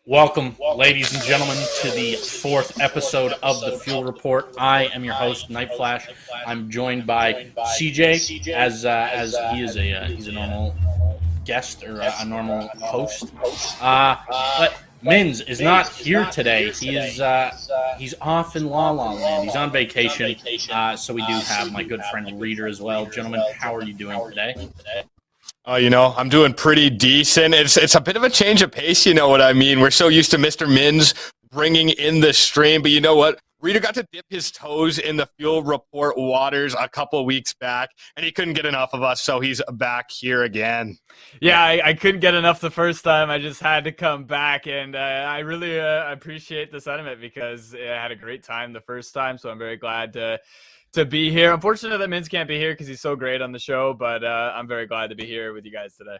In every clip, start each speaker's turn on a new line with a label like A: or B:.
A: Welcome, ladies and gentlemen, to the fourth episode of the Fuel Report. I am your host, Nightflash. I'm joined by CJ, as he is he's a normal guest or a normal host. But Mins is not here today. He's off in La La Land. He's on vacation. So we do have my good friend Reider as well. Gentlemen, how are you doing today?
B: I'm doing pretty decent. It's a bit of a change of pace, you know what I mean? We're so used to Mr. Mins bringing in the stream, but you know what? Reader got to dip his toes in the Fuel Report waters a couple of weeks back, and he couldn't get enough of us, so he's back here again.
C: Yeah, I couldn't get enough the first time. I just had to come back, and I really appreciate the sentiment because I had a great time the first time, so I'm very glad to be here. Unfortunate that Mins can't be here because he's so great on the show, but I'm very glad to be here with you guys today.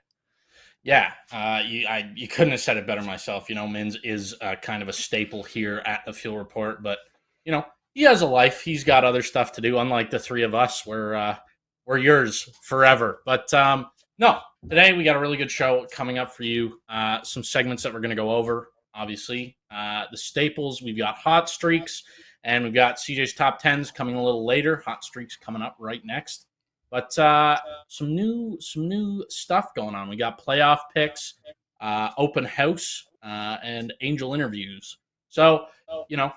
A: Yeah, you couldn't have said it better myself. You know, Mins is kind of a staple here at the Fuel Report, but you know, he has a life. He's got other stuff to do. Unlike the three of us, we're yours forever. But no, today we got a really good show coming up for you. Some segments that we're going to go over. Obviously, the staples. We've got hot streaks. And we've got CJ's top 10s coming a little later. Hot streaks coming up right next. But some new stuff going on. We got playoff picks, open house, and angel interviews. So, you know,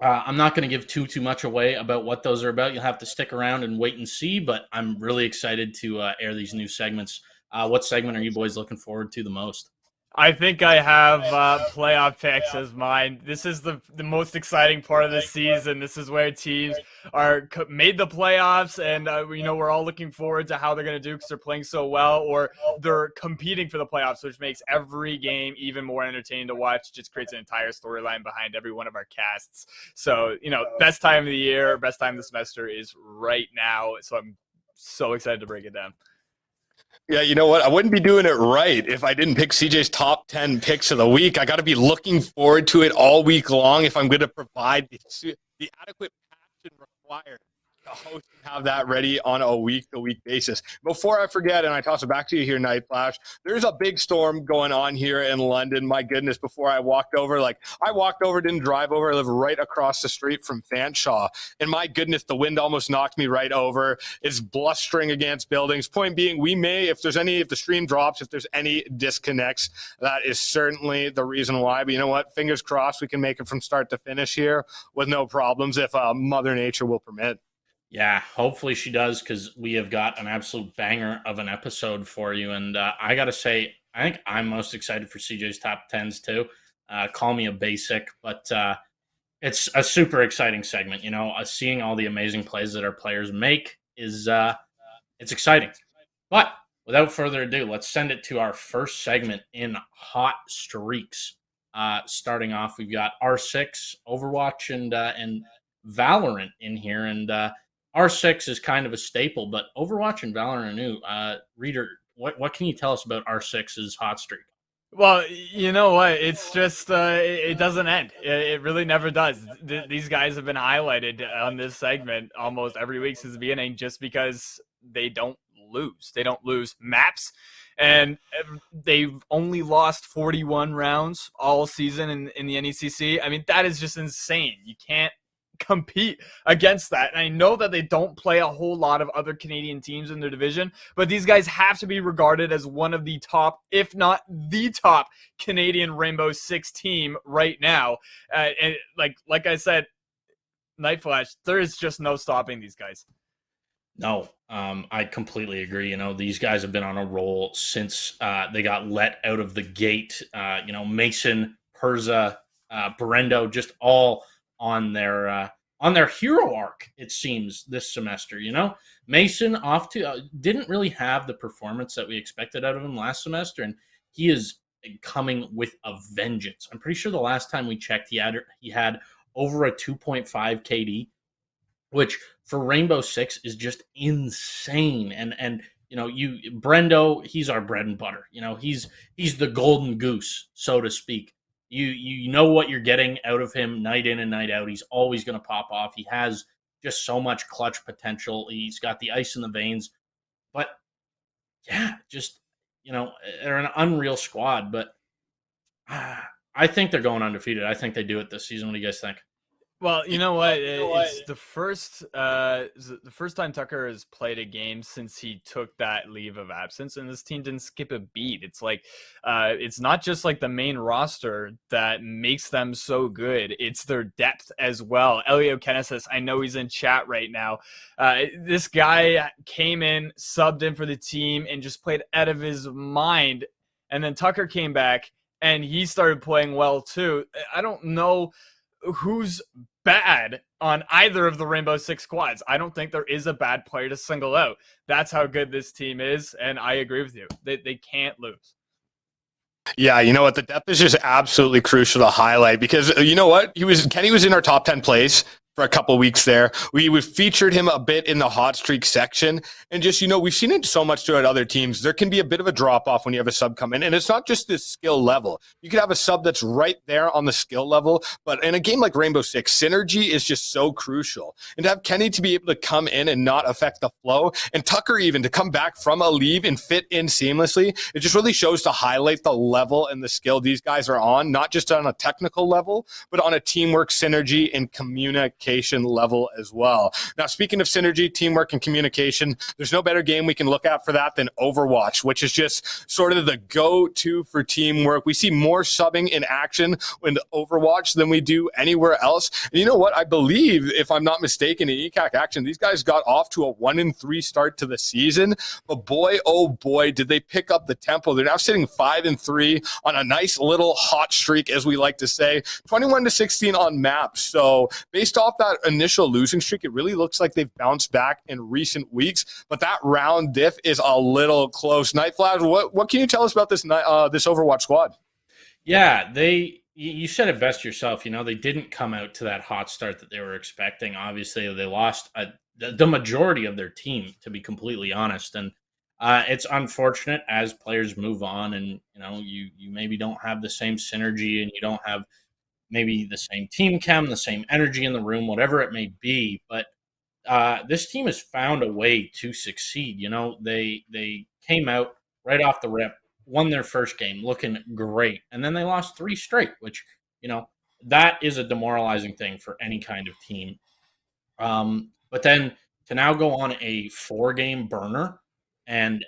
A: I'm not going to give too much away about what those are about. You'll have to stick around and wait and see. But I'm really excited to air these new segments. What segment are you boys looking forward to the most?
C: I think I have playoff picks as mine. This is the most exciting part of the season. This is where teams are made the playoffs, and we're all looking forward to how they're going to do because they're playing so well, or they're competing for the playoffs, which makes every game even more entertaining to watch. Just creates an entire storyline behind every one of our casts. So, best time of the year, best time of the semester is right now. So I'm so excited to break it down.
B: Yeah, you know what? I wouldn't be doing it right if I didn't pick CJ's top 10 picks of the week. I got to be looking forward to it all week long if I'm going to provide the adequate passion required to host and have that ready on a week-to-week basis. Before I forget, and I toss it back to you here, Nightflash, there's a big storm going on here in London. My goodness, before I walked over, didn't drive over. I live right across the street from Fanshawe. And my goodness, the wind almost knocked me right over. It's blustering against buildings. Point being, if the stream drops, if there's any disconnects, that is certainly the reason why. But you know what? Fingers crossed we can make it from start to finish here with no problems if Mother Nature will permit.
A: Yeah, hopefully she does, because we have got an absolute banger of an episode for you. And I got to say, I think I'm most excited for CJ's top 10s too. Call me a basic, but it's a super exciting segment. Seeing all the amazing plays that our players make is it's exciting. But without further ado, let's send it to our first segment in Hot Streaks. Starting off, we've got R6, Overwatch, and Valorant in here, and R6 is kind of a staple, but Overwatch and Valorant are new. Reader, what can you tell us about R6's hot streak?
C: Well, you know what? It's just, it doesn't end. It really never does. These guys have been highlighted on this segment almost every week since the beginning just because they don't lose. They don't lose maps, and they've only lost 41 rounds all season in the NECC. I mean, that is just insane. You can't compete against that. And I know that they don't play a whole lot of other Canadian teams in their division, but these guys have to be regarded as one of the top, if not the top, Canadian Rainbow Six team right now. And like I said, Nightflash, there is just no stopping these guys.
A: No, I completely agree. These guys have been on a roll since they got let out of the gate. Mason, Perza, Brendo, just all on their hero arc, it seems, this semester. Mason didn't really have the performance that we expected out of him last semester, and he is coming with a vengeance. I'm pretty sure the last time we checked, he had over a 2.5 KD, which for Rainbow Six is just insane. And Brendo, he's our bread and butter. He's the golden goose, so to speak. You know what you're getting out of him night in and night out. He's always going to pop off. He has just so much clutch potential. He's got the ice in the veins. But, yeah, just, they're an unreal squad. But I think they're going undefeated. I think they do it this season. What do you guys think?
C: Well, you know what? It's the first time Tucker has played a game since he took that leave of absence, and this team didn't skip a beat. It's like it's not just like the main roster that makes them so good; it's their depth as well. Elio Kenesis, I know he's in chat right now. This guy came in, subbed in for the team, and just played out of his mind. And then Tucker came back, and he started playing well too. I don't know who's bad on either of the Rainbow Six squads. I don't think there is a bad player to single out. That's how good this team is, and I agree with you. They can't lose.
B: Yeah, you know what? The depth is just absolutely crucial to highlight because you know what? Kenny was in our top 10 plays for a couple weeks there. We featured him a bit in the hot streak section. And just, we've seen it so much throughout other teams. There can be a bit of a drop off when you have a sub come in. And it's not just this skill level. You could have a sub that's right there on the skill level. But in a game like Rainbow Six, synergy is just so crucial. And to have Kenny to be able to come in and not affect the flow, and Tucker even to come back from a leave and fit in seamlessly, it just really shows to highlight the level and the skill these guys are on, not just on a technical level, but on a teamwork, synergy, and communication level as well. Now, speaking of synergy, teamwork, and communication, there's no better game we can look at for that than Overwatch, which is just sort of the go-to for teamwork. We see more subbing in action in Overwatch than we do anywhere else. And you know what? I believe, if I'm not mistaken, in ECAC action, these guys got off to a 1-3 start to the season. But boy, oh boy, did they pick up the tempo. They're now sitting 5-3 on a nice little hot streak, as we like to say, 21-16 on maps. So based off that initial losing streak, it really looks like they've bounced back in recent weeks, but that round diff is a little close. Nightflash, what can you tell us about this this Overwatch squad?
A: Yeah, you said it best yourself. They didn't come out to that hot start that they were expecting. Obviously, they lost the majority of their team, to be completely honest, and it's unfortunate as players move on, and you maybe don't have the same synergy, and you don't have maybe the same team chem, the same energy in the room, whatever it may be. But this team has found a way to succeed. They came out right off the rip, won their first game, looking great, and then they lost 3 straight, which that is a demoralizing thing for any kind of team. But then to now go on a 4-game burner, and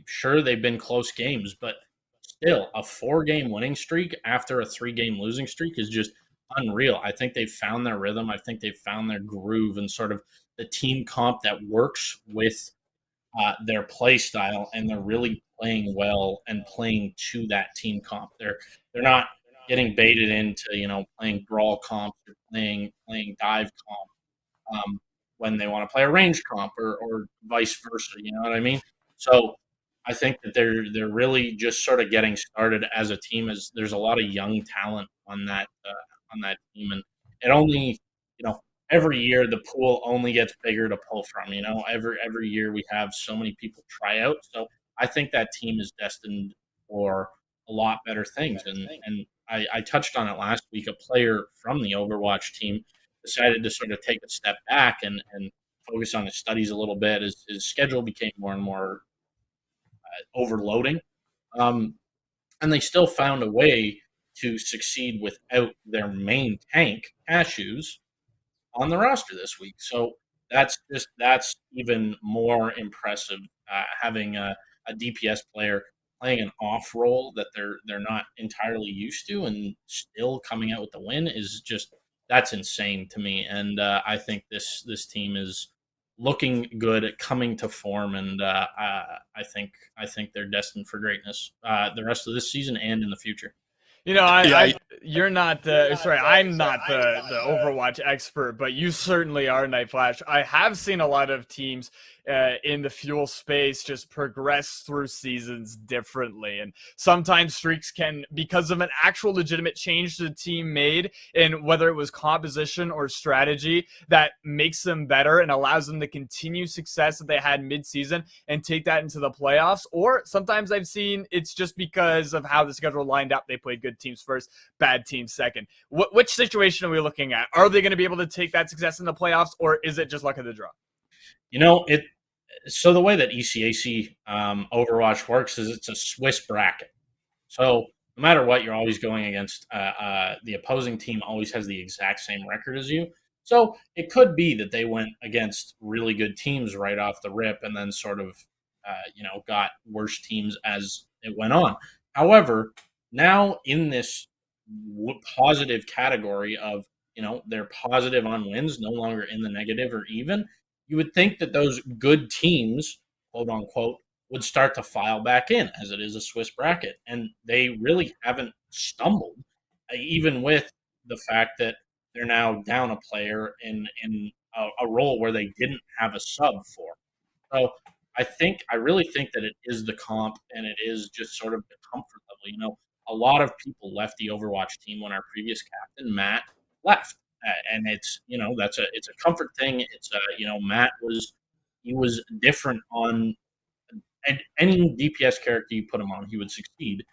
A: sure, they've been close games, but still, a 4-game winning streak after a 3-game losing streak is just unreal. I think they've found their rhythm. I think they've found their groove and sort of the team comp that works with their play style, and they're really playing well and playing to that team comp. They're not getting baited into playing brawl comp or playing dive comp when they want to play a range comp or vice versa. You know what I mean? So I think that they're really just sort of getting started as a team. As there's a lot of young talent on that team, and it only every year the pool only gets bigger to pull from. Every year we have so many people try out. So I think that team is destined for a lot better things. And I touched on it last week. A player from the Overwatch team decided to sort of take a step back and focus on his studies a little bit. His schedule became more and more overloading, and they still found a way to succeed without their main tank, Cashews, on the roster this week. So that's even more impressive. Having a DPS player playing an off role that they're not entirely used to and still coming out with the win is just, that's insane to me. And I think this team is looking good at coming to form, and I think they're destined for greatness the rest of this season and in the future.
C: You're not I'm not the Overwatch expert, but you certainly are, Nightflash. I have seen a lot of teams in the fuel space just progress through seasons differently, and sometimes streaks can, because of an actual legitimate change the team made in whether it was composition or strategy, that makes them better and allows them to continue success that they had mid-season and take that into the playoffs. Or sometimes I've seen it's just because of how the schedule lined up, they played good teams first, bad teams second. Which situation are we looking at? Are they going to be able to take that success in the playoffs, or is it just luck of the draw?
A: So the way that ECAC Overwatch works is it's a Swiss bracket. So no matter what, you're always going against the opposing team always has the exact same record as you. So it could be that they went against really good teams right off the rip and then sort of, got worse teams as it went on. However, now in this positive category of, they're positive on wins, no longer in the negative or even, you would think that those good teams, quote unquote, would start to file back in as it is a Swiss bracket. And they really haven't stumbled, even with the fact that they're now down a player in a role where they didn't have a sub for. So I really think that it is the comp and it is just sort of the comfort level. A lot of people left the Overwatch team when our previous captain, Matt, left. And it's, it's a comfort thing. It's, Matt was different on any DPS character you put him on, he would succeed.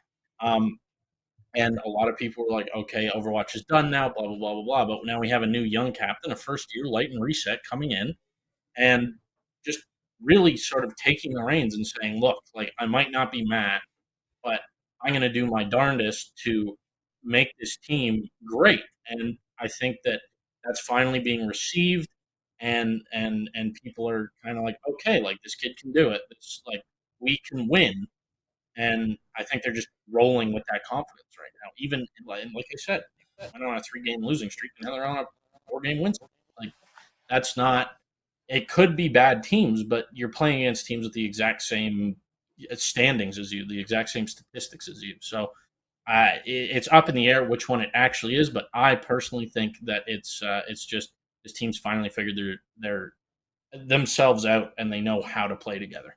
A: And a lot of people were like, okay, Overwatch is done now, blah, blah, blah, blah, blah. But now we have a new young captain, a first-year light and reset coming in, and just really sort of taking the reins and saying, look, like, I might not be Matt, but I'm going to do my darndest to make this team great. And I think that that's finally being received, and people are kind of like, okay, like, this kid can do it. It's like, we can win. And I think they're just rolling with that confidence right now. Even, like I said, they went on a 3-game losing streak, and now they're on a 4-game win streak. Like, that's not – it could be bad teams, but you're playing against teams with the exact same standings as you, the exact same statistics as you. So it's up in the air which one it actually is, but I personally think that it's just this team's finally figured their themselves out, and they know how to play together.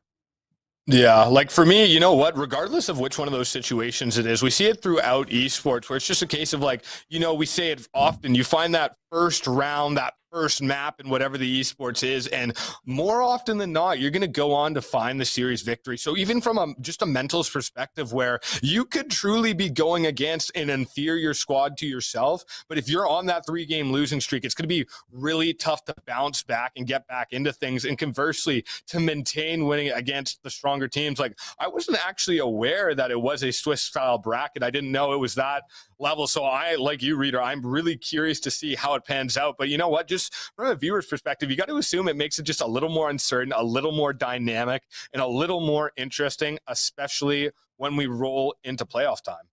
B: Yeah, like for me, you know what, regardless of which one of those situations it is, we see it throughout esports where it's just a case of like, we say it often, you find that first round, that first map in whatever the esports is, and more often than not, you're going to go on to find the series victory. So even from just a mentals perspective where you could truly be going against an inferior squad to yourself, but if you're on that 3-game losing streak, it's going to be really tough to bounce back and get back into things. And conversely, to maintain winning against the stronger teams, like I wasn't actually aware that it was a Swiss style bracket. I didn't know it was that level. So I, like you, Reider, I'm really curious to see how it pans out. But you know what, just from a viewer's perspective, you got to assume it makes it just a little more uncertain, a little more dynamic, and a little more interesting, especially when we roll into playoff time.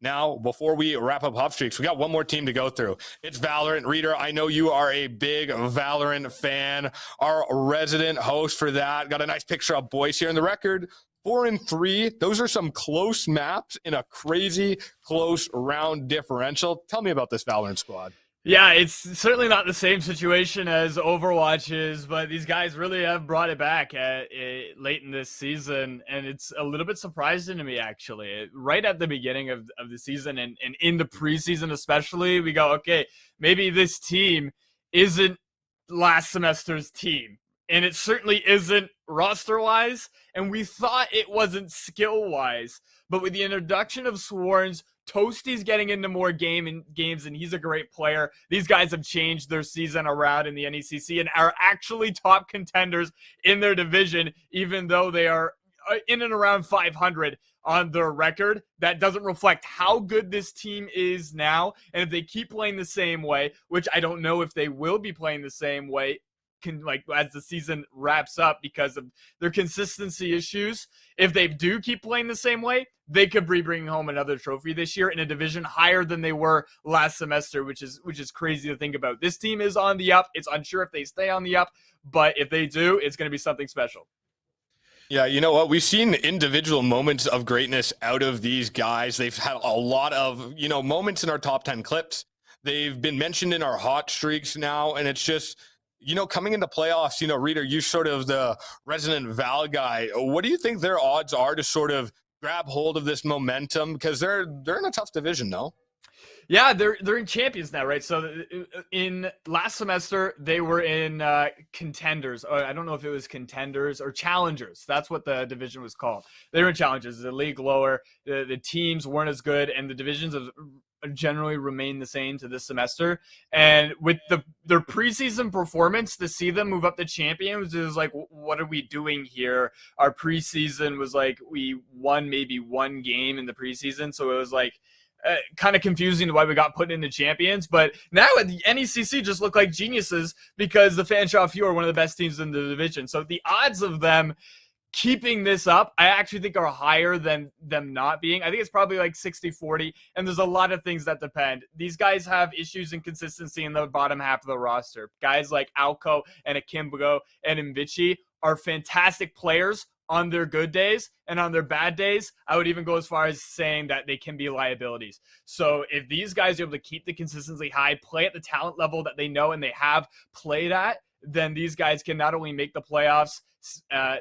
B: Now, before we wrap up Hop Streaks, we got one more team to go through. It's Valorant. Reider, I know you are a big Valorant fan. Our resident host for that. Got a nice picture of boys here in the record. 4-3. Those are some close maps in a crazy close round differential. Tell me about this Valorant squad.
C: Yeah, it's certainly not the same situation as Overwatch is, but these guys really have brought it back late in this season, and it's a little bit surprising to me, actually. Right at the beginning of the season and in the preseason especially, we go, okay, maybe this team isn't last semester's team, and it certainly isn't roster-wise, and we thought it wasn't skill-wise, but with the introduction of Swarns, Toasty's getting into more games, and he's a great player. These guys have changed their season around in the NECC and are actually top contenders in their division, even though they are in and around 500 on their record. That doesn't reflect how good this team is now, and if they keep playing the same way, which I don't know if they will be playing the same way, as the season wraps up because of their consistency issues. If they do keep playing the same way, they could be bringing home another trophy this year in a division higher than they were last semester, which is crazy to think about. This team is on the up. It's unsure if they stay on the up, but if they do, it's going to be something special.
B: Yeah, you know what? We've seen individual moments of greatness out of these guys. They've had a lot of, moments in our top 10 clips. They've been mentioned in our hot streaks now, and it's just, coming into playoffs, Reider, you sort of the resident Val guy. What do you think their odds are to sort of grab hold of this momentum? Because they're in a tough division, no?
C: Yeah, they're in champions now, right? So in last semester, they were in contenders. Or I don't know if it was contenders or challengers. That's what the division was called. They were in challengers, the league lower. The teams weren't as good, and the divisions have generally remain the same to this semester. And with their preseason performance, to see them move up to champions is like, what are we doing here? Our preseason was like, we won maybe one game in the preseason, so it was like kind of confusing why we got put into champions. But now at the NECC just look like geniuses because the Fanshawe are one of the best teams in the division. So the odds of them keeping this up, I actually think are higher than them not being. I think it's probably like 60-40, and there's a lot of things that depend. These guys have issues in consistency in the bottom half of the roster. Guys like Alco and Akimbo and Mvichi are fantastic players on their good days, and on their bad days, I would even go as far as saying that they can be liabilities. So if these guys are able to keep the consistency high, play at the talent level that they know and they have played at, then these guys can not only make the playoffs,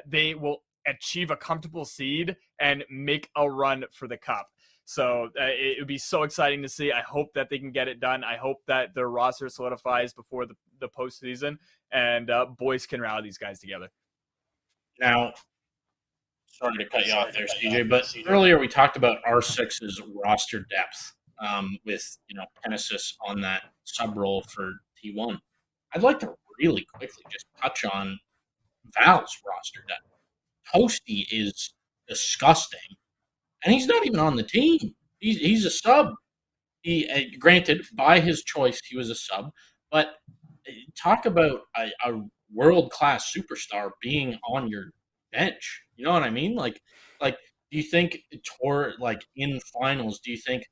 C: they will achieve a comfortable seed and make a run for the cup. So it would be so exciting to see. I hope that they can get it done. I hope that their roster solidifies before the postseason, and boys can rally these guys together.
A: Now, sorry to cut you off there, CJ, but earlier we talked about R6's roster depth with, Penesis on that sub role for T1. I'd like to really quickly just touch on Val's roster depth. Toasty is disgusting, and he's not even on the team. He's a sub. He granted, by his choice, he was a sub, but talk about a world-class superstar being on your bench. You know what I mean? Like, do you think in finals, do you think,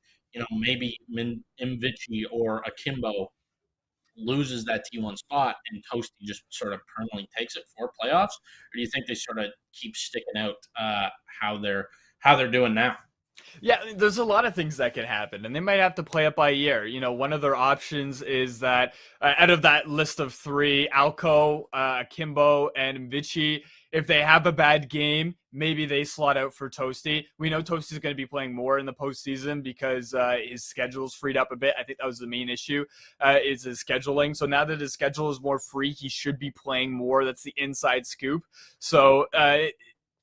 A: maybe Mvichi or Akimbo loses that T1 spot and Toasty just sort of permanently takes it for playoffs? Or do you think they sort of keep sticking out how they're doing now?
C: Yeah, there's a lot of things that can happen, and they might have to play it by ear. One of their options is that out of that list of three, Alco, Akimbo, and Mvichi, if they have a bad game, maybe they slot out for Toasty. We know Toasty's going to be playing more in the postseason because his schedule's freed up a bit. I think that was the main issue, is his scheduling. So now that his schedule is more free, he should be playing more. That's the inside scoop. So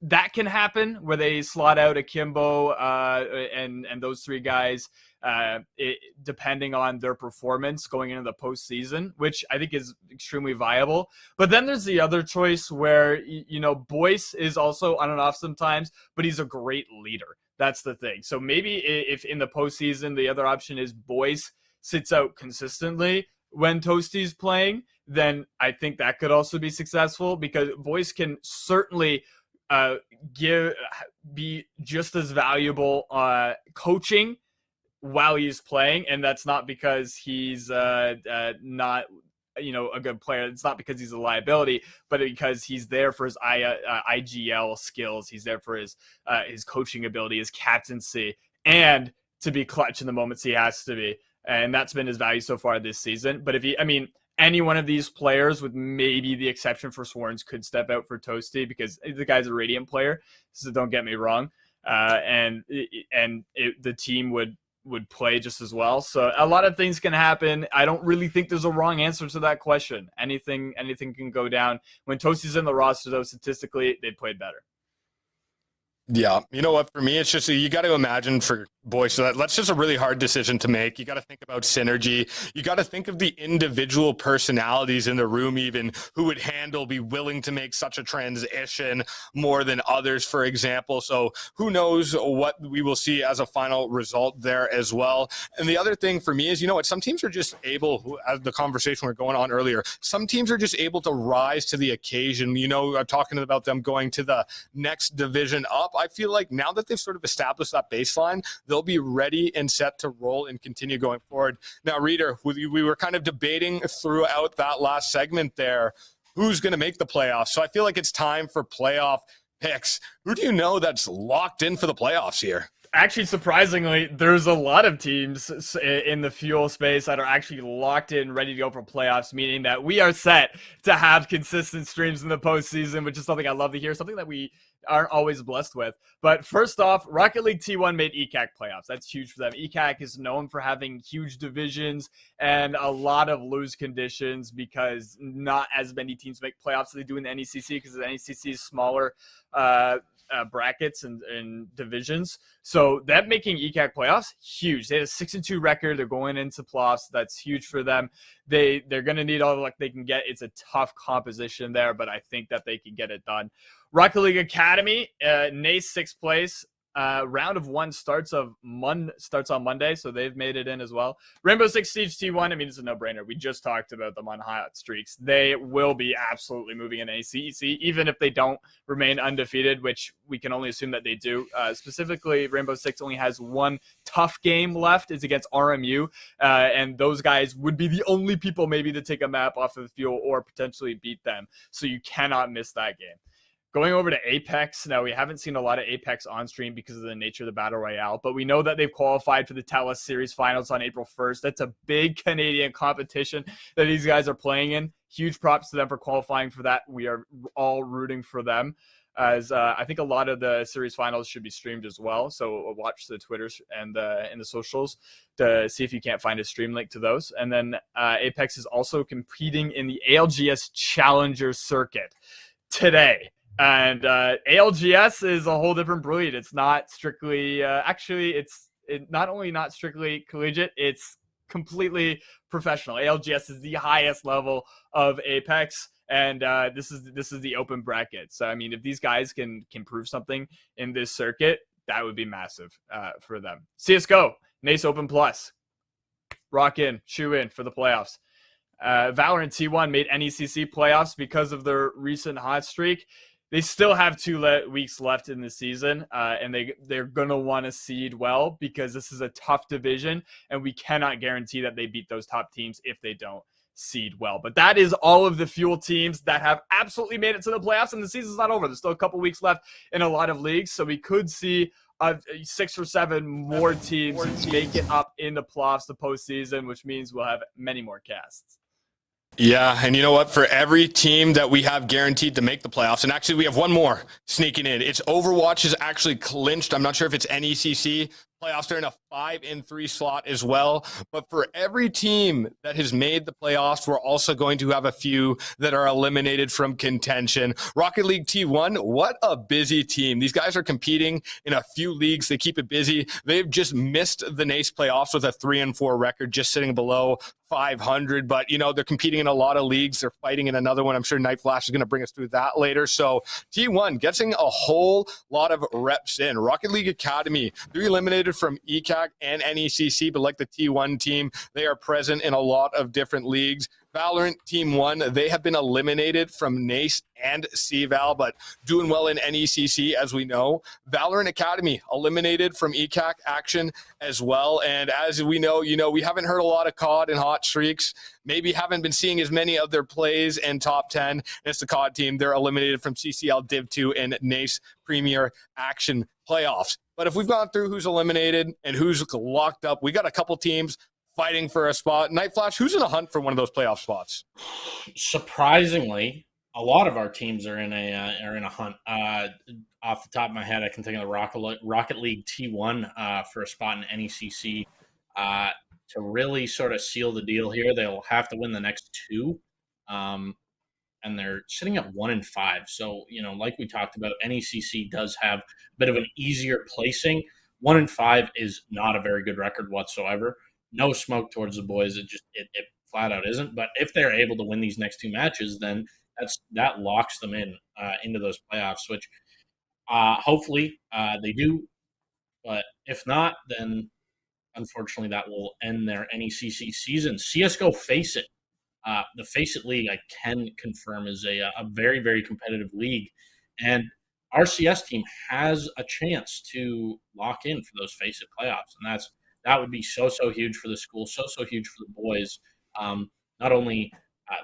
C: that can happen where they slot out Akimbo and those three guys, depending on their performance going into the postseason, which I think is extremely viable. But then there's the other choice where, Boyce is also on and off sometimes, but he's a great leader. That's the thing. So maybe if in the postseason, the other option is Boyce sits out consistently when Toasty's playing, then I think that could also be successful because Boyce can certainly be just as valuable coaching while he's playing, and that's not because he's not a good player. It's not because he's a liability, but because he's there for his IGL skills. He's there for his coaching ability, his captaincy, and to be clutch in the moments he has to be. And that's been his value so far this season. But any one of these players, with maybe the exception for Swarns, could step out for Toasty because the guy's a Radiant player. So don't get me wrong, the team would play just as well. So a lot of things can happen. I don't really think there's a wrong answer to that question. Anything can go down. When Toasty's in the roster, though, statistically, they played better.
B: Yeah, you know what? For me, it's just you got to imagine for Boyce. So that's just a really hard decision to make. You got to think about synergy. You got to think of the individual personalities in the room, even who would be willing to make such a transition more than others, for example. So who knows what we will see as a final result there as well. And the other thing for me is, some teams are just able, as the conversation we we're going on earlier, some teams are just able to rise to the occasion. I'm talking about them going to the next division up. I feel like now that they've sort of established that baseline, they'll be ready and set to roll and continue going forward. Now, Reider, we were kind of debating throughout that last segment there, who's going to make the playoffs. So I feel like it's time for playoff picks. Who do you know that's locked in for the playoffs here?
C: Actually, surprisingly, there's a lot of teams in the fuel space that are actually locked in, ready to go for playoffs, meaning that we are set to have consistent streams in the postseason, which is something I love to hear, something that we aren't always blessed with. But first off, Rocket League T1 made ECAC playoffs. That's huge for them. ECAC is known for having huge divisions and a lot of lose conditions because not as many teams make playoffs as they do in the NECC because the NECC is smaller brackets and divisions. So So that making ECAC playoffs, huge. They had a 6-2 record. They're going into playoffs. That's huge for them. They're going to need all the luck they can get. It's a tough composition there, but I think that they can get it done. Rocket League Academy, NACE 6th place. Round of 1 starts on Monday, so they've made it in as well. Rainbow Six Siege T1, I mean, it's a no-brainer. We just talked about them on hot streaks. They will be absolutely moving in ACEC, even if they don't remain undefeated, which we can only assume that they do. Specifically, Rainbow Six only has 1 tough game left. It's against RMU, and those guys would be the only people maybe to take a map off of the field or potentially beat them. So you cannot miss that game. Going over to Apex, now we haven't seen a lot of Apex on stream because of the nature of the Battle Royale, but we know that they've qualified for the TELUS Series Finals on April 1st. That's a big Canadian competition that these guys are playing in. Huge props to them for qualifying for that. We are all rooting for them, as I think a lot of the Series Finals should be streamed as well. So watch the Twitters and the socials to see if you can't find a stream link to those. And then Apex is also competing in the ALGS Challenger Circuit today. And ALGS is a whole different breed. It's not strictly, it's not only not strictly collegiate, it's completely professional. ALGS is the highest level of Apex, and this is the open bracket. So I mean, if these guys can prove something in this circuit, that would be massive for them. CS:GO, NACE Open Plus, rock in, shoe in for the playoffs. Valorant T1 made NECC playoffs because of their recent hot streak. They still have 2 weeks left in the season, and they're going to want to seed well because this is a tough division, and we cannot guarantee that they beat those top teams if they don't seed well. But that is all of the Fuel teams that have absolutely made it to the playoffs, and the season's not over. There's still a couple weeks left in a lot of leagues, so we could see 6 or 7 more teams make it up in the playoffs, the postseason, which means we'll have many more casts.
B: Yeah, and you know what? For every team that we have guaranteed to make the playoffs, and actually we have one more sneaking in. It's Overwatch is actually clinched. I'm not sure if it's NECC. Playoffs are in a 5-3 slot as well. But for every team that has made the playoffs, we're also going to have a few that are eliminated from contention. Rocket League T1, what a busy team. These guys are competing in a few leagues. They keep it busy. They've just missed the NACE playoffs with a 3-4 record, just sitting below 500. But, you know, they're competing in a lot of leagues. They're fighting in another one. I'm sure Nightflash is going to bring us through that later. So T1 getting a whole lot of reps in. Rocket League Academy, they're eliminated from ECAC and NECC, but like the T1 team, they are present in a lot of different leagues. Valorant Team 1, they have been eliminated from NACE and CVAL, but doing well in NECC, as we know. Valorant Academy, eliminated from ECAC action as well. And as we know, we haven't heard a lot of COD and hot streaks. Maybe haven't been seeing as many of their plays in top 10. And it's the COD team. They're eliminated from CCL Div 2 and NACE Premier Action playoffs. But if we've gone through who's eliminated and who's locked up, we got a couple teams fighting for a spot. Nightflash, who's in a hunt for one of those playoff spots?
A: Surprisingly, a lot of our teams are in a hunt. Off the top of my head, I can think of the Rocket League T1 for a spot in NECC. To really sort of seal the deal here, they'll have to win the next 2. And they're sitting at 1-5. So, like we talked about, NECC does have a bit of an easier placing. 1-5 is not a very good record whatsoever. No smoke towards the boys. It flat out isn't. But if they're able to win these next 2 matches, then that locks them into those playoffs, which hopefully they do. But if not, then unfortunately that will end their NECC season. CSGO Face It. The Face It League, I can confirm, is a very, very competitive league. And our CS team has a chance to lock in for those Face It playoffs. And that would be so huge for the school, so huge for the boys, not only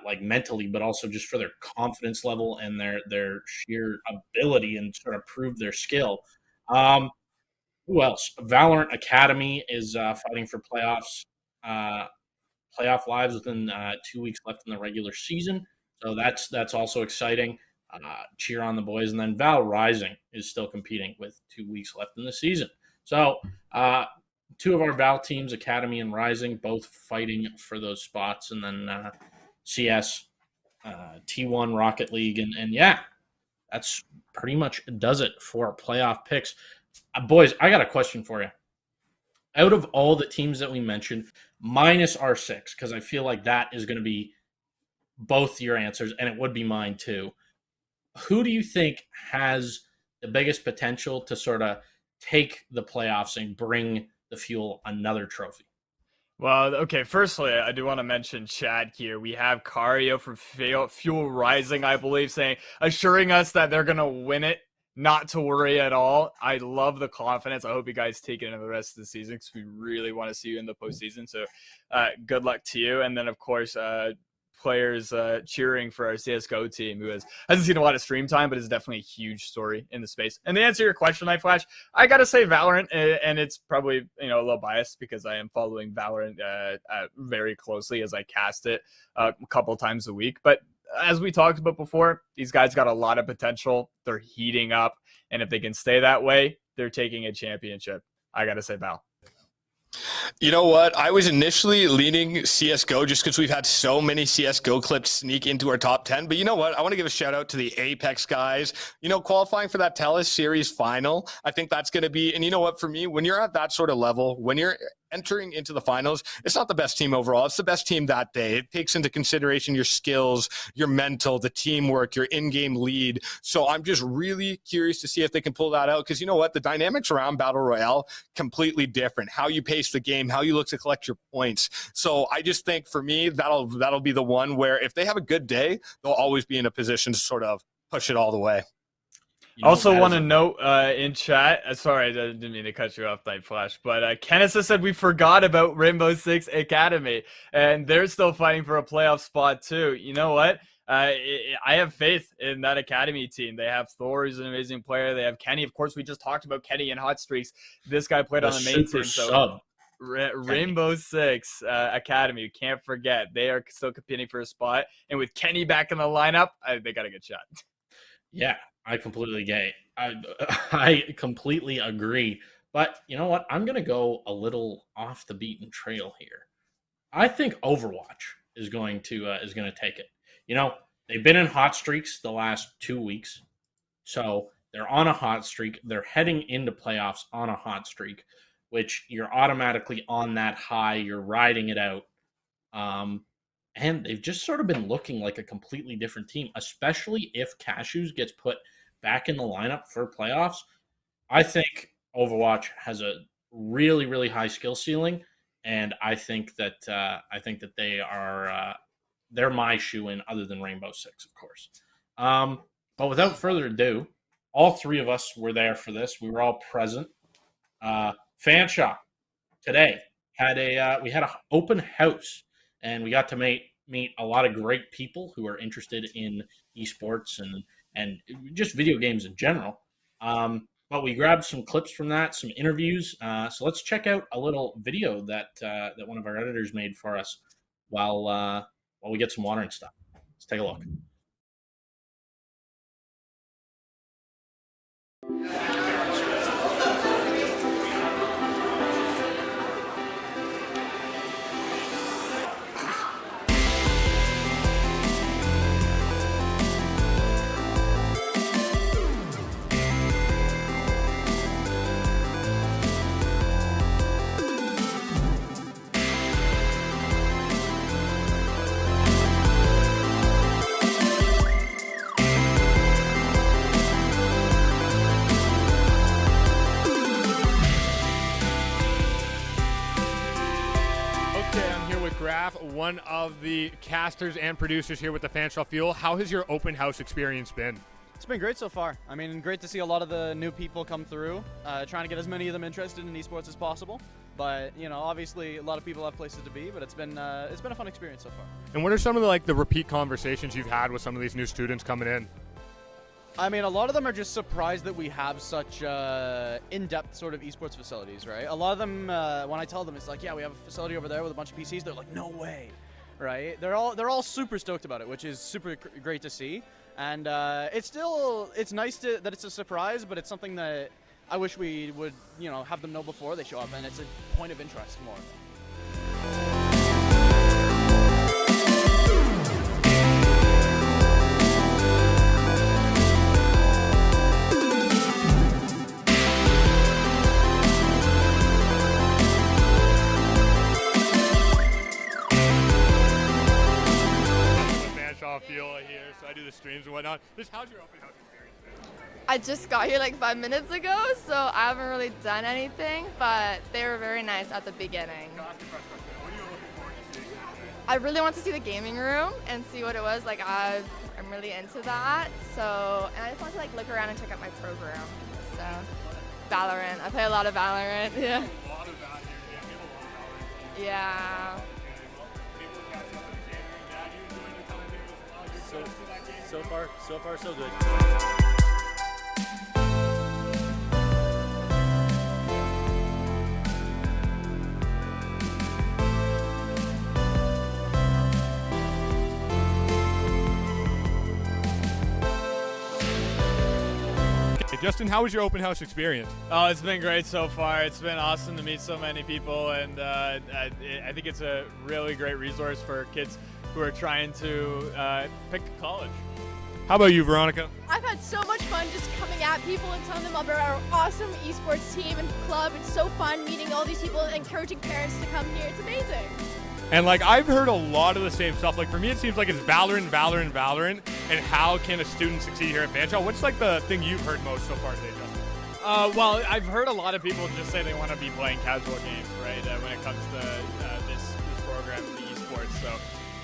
A: like mentally, but also just for their confidence level and their sheer ability and sort of prove their skill. Who else? Valorant Academy is fighting for playoffs. Playoff lives within 2 weeks left in the regular season. So that's also exciting. Cheer on the boys. And then Val Rising is still competing with 2 weeks left in the season. So 2 of our Val teams, Academy and Rising, both fighting for those spots. And then CS, T1, Rocket League. And yeah, that's pretty much does it for playoff picks. Boys, I got a question for you. Out of all the teams that we mentioned, minus R6, because I feel like that is going to be both your answers, and it would be mine too. Who do you think has the biggest potential to sort of take the playoffs and bring the Fuel another trophy?
C: Well, okay, firstly, I do want to mention chat here. We have Cario from Fuel Rising, I believe, assuring us that they're going to win it. Not to worry at all. I love the confidence. I hope you guys take it into the rest of the season because we really want to see you in the postseason. So good luck to you. And then, of course, players cheering for our CSGO team who hasn't seen a lot of stream time, but is definitely a huge story in the space. And to answer your question, Nightflash, I got to say Valorant, and it's probably a little biased because I am following Valorant very closely as I cast it a couple times a week. But as we talked about before, these guys got a lot of potential. They're heating up. And if they can stay that way, they're taking a championship. I got to say Val.
B: You know what? I was initially leaning CSGO just because we've had so many CSGO clips sneak into our top 10. But you know what? I want to give a shout out to the Apex guys. Qualifying for that TELUS series final, I think that's going to be, and you know what? For me, when you're at that sort of level, when you're entering into the finals, it's not the best team overall. It's the best team that day. It takes into consideration your skills, your mental, the teamwork, your in-game lead. So I'm just really curious to see if they can pull that out because you know what? The dynamics around Battle Royale, completely different. How you pace the game, how you look to collect your points. So I just think for me, that'll be the one where if they have a good day, they'll always be in a position to sort of push it all the way.
C: Also want to note in chat, sorry, I didn't mean to cut you off, Nightflash, but Kenneth said we forgot about Rainbow Six Academy, and they're still fighting for a playoff spot too. You know what? I have faith in that Academy team. They have Thor, who's an amazing player. They have Kenny. Of course, we just talked about Kenny and Hot Streaks. This guy played on the main team. So Rainbow Six Academy, you can't forget. They are still competing for a spot. And with Kenny back in the lineup, they got a good shot.
A: Yeah. I completely get it. I completely agree. But you know what? I'm going to go a little off the beaten trail here. I think Overwatch is going to take it. They've been in hot streaks the last 2 weeks. So they're on a hot streak. They're heading into playoffs on a hot streak, which you're automatically on that high. You're riding it out. And they've just sort of been looking like a completely different team, especially if Cashews gets put back in the lineup for playoffs. I think Overwatch has a really, really high skill ceiling, and I think that they are they're my shoe-in other than Rainbow Six, of course. But without further ado, all three of us were there for this. We were all present. Fanshawe today had we had an open house. And we got to meet a lot of great people who are interested in esports and just video games in general. But we grabbed some clips from that, some interviews. So let's check out a little video that one of our editors made for us while we get some water and stuff. Let's take a look.
D: Graff, one of the casters and producers here with the Fanshawe Fuel. How has your open house experience been?
E: It's been great so far. I mean, great to see a lot of the new people come through, trying to get as many of them interested in esports as possible. But, obviously a lot of people have places to be, but it's been a fun experience so far.
D: And what are some of the repeat conversations you've had with some of these new students coming in?
E: I mean, a lot of them are just surprised that we have such in-depth sort of esports facilities, right? A lot of them, when I tell them, it's like, yeah, we have a facility over there with a bunch of PCs, they're like, no way, right? They're all super stoked about it, which is super great to see. And it's nice that it's a surprise, but it's something that I wish we would, have them know before they show up, and it's a point of interest more.
D: whatnot. Just how's your open house experience been?
F: I just got here like 5 minutes ago, so I haven't really done anything, but they were very nice at the beginning.
D: What are you looking forward to seeing?
F: I really want to see the gaming room and see what it was. Like I'm really into that. So, and I just want to like look around and check out my program. So, Valorant. I play a lot of Valorant. Yeah.
D: A lot of that here. Yeah, we have a lot of Valorant.
F: Yeah.
D: People are catching up to the game. Your dad, you enjoying your time here as well? You're excited to see that game?
G: So far, so good.
D: Justin, how was your open house experience?
C: Oh, it's been great so far. It's been awesome to meet so many people, and I think it's a really great resource for kids who are trying to pick a college.
D: How about you, Veronica?
H: I've had so much fun just coming at people and telling them about our awesome esports team and club. It's so fun meeting all these people, encouraging parents to come here. It's amazing.
D: And like I've heard a lot of the same stuff. Like for me, it seems like it's Valorant. And how can a student succeed here at Fanshawe? What's like the thing you've heard most so far today, Justin?
C: Well, I've heard a lot of people just say they want to be playing casual games, right? When it comes to this program, the esports. So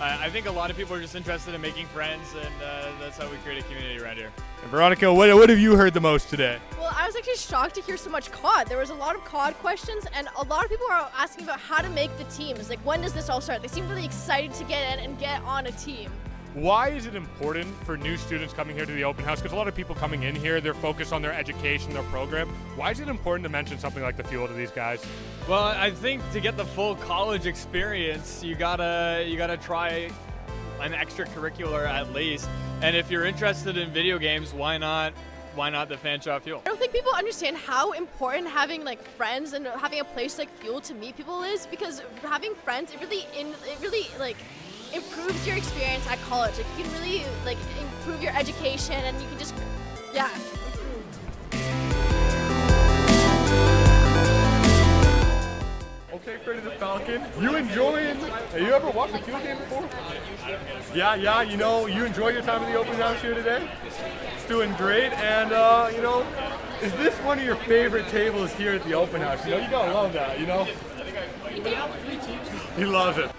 C: I think a lot of people are just interested in making friends, and that's how we create a community around here.
D: And Veronica, what have you heard the most today?
H: Well, I was actually shocked to hear so much COD. There was a lot of COD questions, and a lot of people are asking about how to make the teams. Like, when does this all start? They seem really excited to get in and get on a team.
D: Why is it important for new students coming here to the open house? Because a lot of people coming in here, they're focused on their education, their program. Why is it important to mention something like the Fuel to these guys?
C: Well, I think to get the full college experience, you gotta try an extracurricular at least. And if you're interested in video games, why not the Fanshawe Fuel?
H: I don't think people understand how important having like friends and having a place like Fuel to meet people is, because having friends, it really like improves your experience at college. Like you can really like improve your education, and you can just
D: Okay, Freddie the Falcon. You enjoying? Have you ever watched a Fuel game before? Yeah. You know, you enjoy your time in the open house here today. It's doing great, and you know, is this one of your favorite tables here at the open house? You know, you gotta love that. You know. He loves it.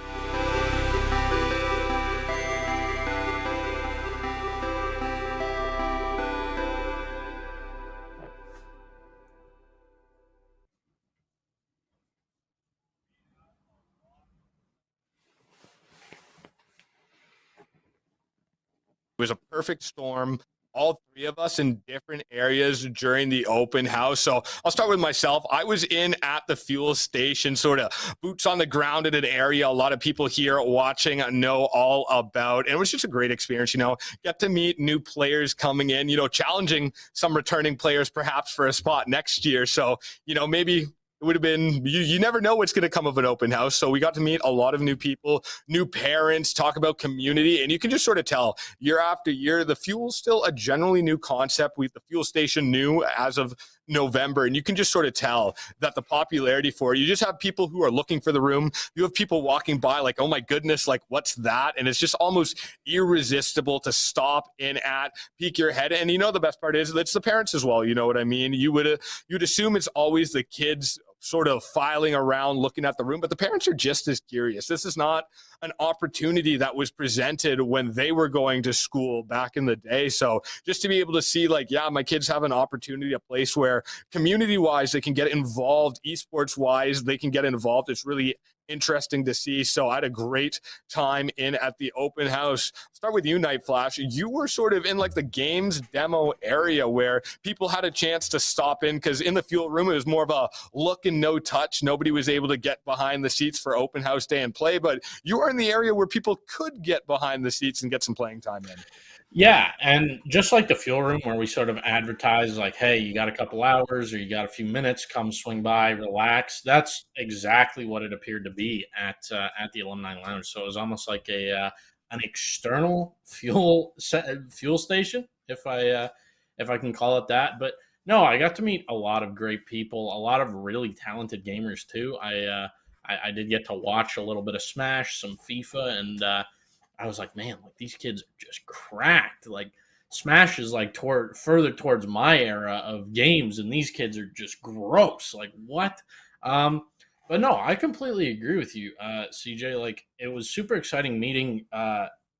B: It was a perfect storm, all three of us in different areas during the open house. So I'll start with myself. I was in at the fuel station, sort of boots on the ground in an area a lot of people here watching know all about. And it was just a great experience, you know, get to meet new players coming in, you know, challenging some returning players perhaps for a spot next year. So, you know, maybe it would have been, you never know what's going to come of an open house. So we got to meet a lot of new people, new parents, talk about community. And you can just sort of tell year after year, the Fuel's still a generally new concept. The fuel station new as of November. And you can just sort of tell that the popularity for it, you just have people who are looking for the room. You have people walking by like, oh my goodness, like what's that? And it's just almost irresistible to stop in at, peek your head. And you know, the best part is it's the parents as well. You know what I mean? You'd assume it's always the kids sort of filing around looking at the room, but the parents are just as curious. This is not an opportunity that was presented when they were going to school back in the day. So just to be able to see like, yeah, my kids have an opportunity, a place where community-wise they can get involved, esports-wise they can get involved. It's really interesting to see. So I had a great time in at the open house. Start with you, Nightflash. You were sort of in like the games demo area where people had a chance to stop in, because in the fuel room it was more of a look and no touch. Nobody was able to get behind the seats for open house day and play, but you were in the area where people could get behind the seats and get some playing time in.
A: Yeah, and just like the fuel room where we sort of advertise like, hey, you got a couple hours or you got a few minutes, come swing by, relax. That's exactly what it appeared to be at the Alumni Lounge. So it was almost like an external fuel station, if I can call it that. But no, I got to meet a lot of great people, a lot of really talented gamers too. I did get to watch a little bit of Smash, some FIFA, and I was like, man, like these kids are just cracked. Like Smash is like further towards my era of games, and these kids are just gross. Like what? But no, I completely agree with you, CJ. Like it was super exciting meeting,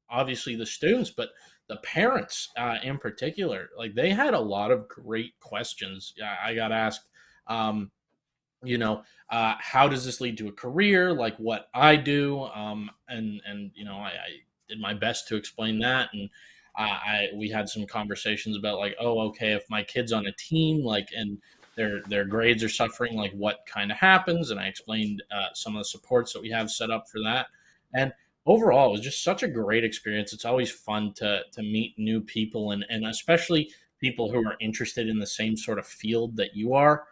A: obviously the students, but the parents in particular. Like they had a lot of great questions. I got asked, how does this lead to a career? Like what I do, and I did my best to explain that, and we had some conversations about like, oh, okay, if my kid's on a team, like, and their grades are suffering, like what kind of happens, and I explained some of the supports that we have set up for that, and overall it was just such a great experience. It's always fun to meet new people, and especially people who are interested in the same sort of field that you are.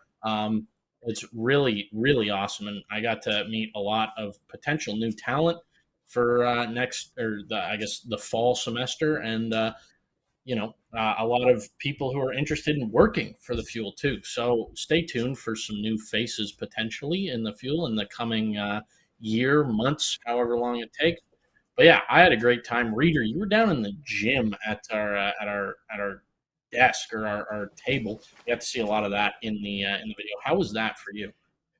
A: It's really, really awesome, and I got to meet a lot of potential new talent for the fall semester, and a lot of people who are interested in working for the Fuel too. So stay tuned for some new faces potentially in the Fuel in the coming year, months, however long it takes. But yeah, I had a great time. Reider, you were down in the gym at our desk or our table. You got to see a lot of that in the video. How was that for you?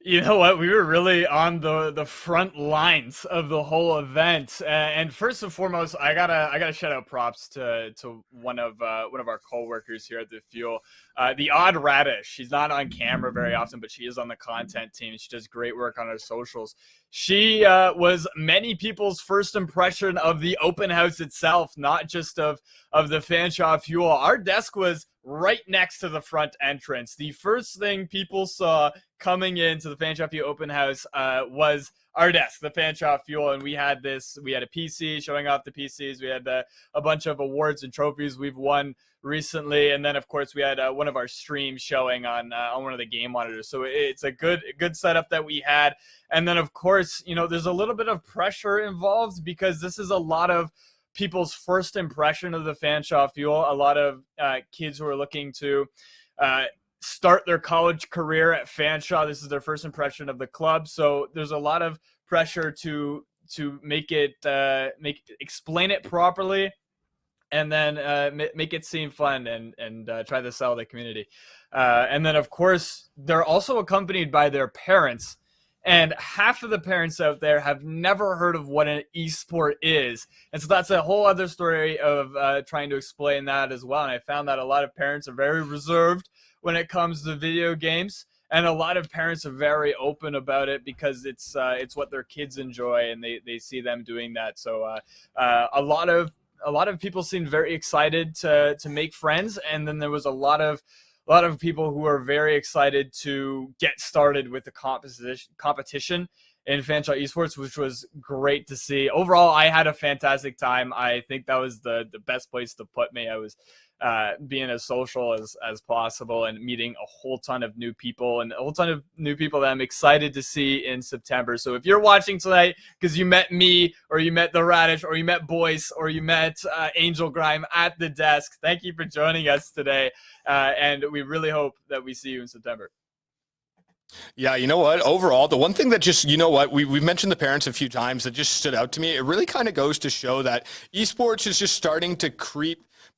C: You know what? We were really on the front lines of the whole event, and first and foremost, I gotta shout out props to one of our coworkers here at the Fuel, TheOddRadish. She's not on camera very often, but she is on the content team. She does great work on our socials. She was many people's first impression of the open house itself, not just of the Fanshawe Fuel. Our desk was right next to the front entrance. The first thing people saw coming into the Fanshawe Open House was our desk, the Fanshawe Fuel, and we had a PC showing off the PCs. We had a bunch of awards and trophies we've won recently, and then of course we had one of our streams showing on one of the game monitors. So it's a good setup that we had. And then of course, there's a little bit of pressure involved because this is a lot of people's first impression of the Fanshawe Fuel. A lot of kids who are looking to start their college career at Fanshawe. This is their first impression of the club. So there's a lot of pressure to explain it properly, and then make it seem fun and try to sell the community. And then of course they're also accompanied by their parents. And half of the parents out there have never heard of what an esport is. And so that's a whole other story of trying to explain that as well. And I found that a lot of parents are very reserved when it comes to video games. And a lot of parents are very open about it because it's what their kids enjoy, and they see them doing that. So a lot of people seemed very excited to make friends. And then there was a lot of people who are very excited to get started with the competition in Fanshawe Esports, which was great to see. Overall, I had a fantastic time. I think that was the best place to put me. I was being as social as possible and meeting a whole ton of new people that I'm excited to see in September. So if you're watching tonight because you met me or you met TheOddRadish or you met Boyce or you met Angelgrime at the desk, thank you for joining us today. And we really hope that we see you in September.
B: Yeah, you know what? Overall, the one thing that just, we've mentioned the parents a few times that just stood out to me. It really kind of goes to show that esports is just starting to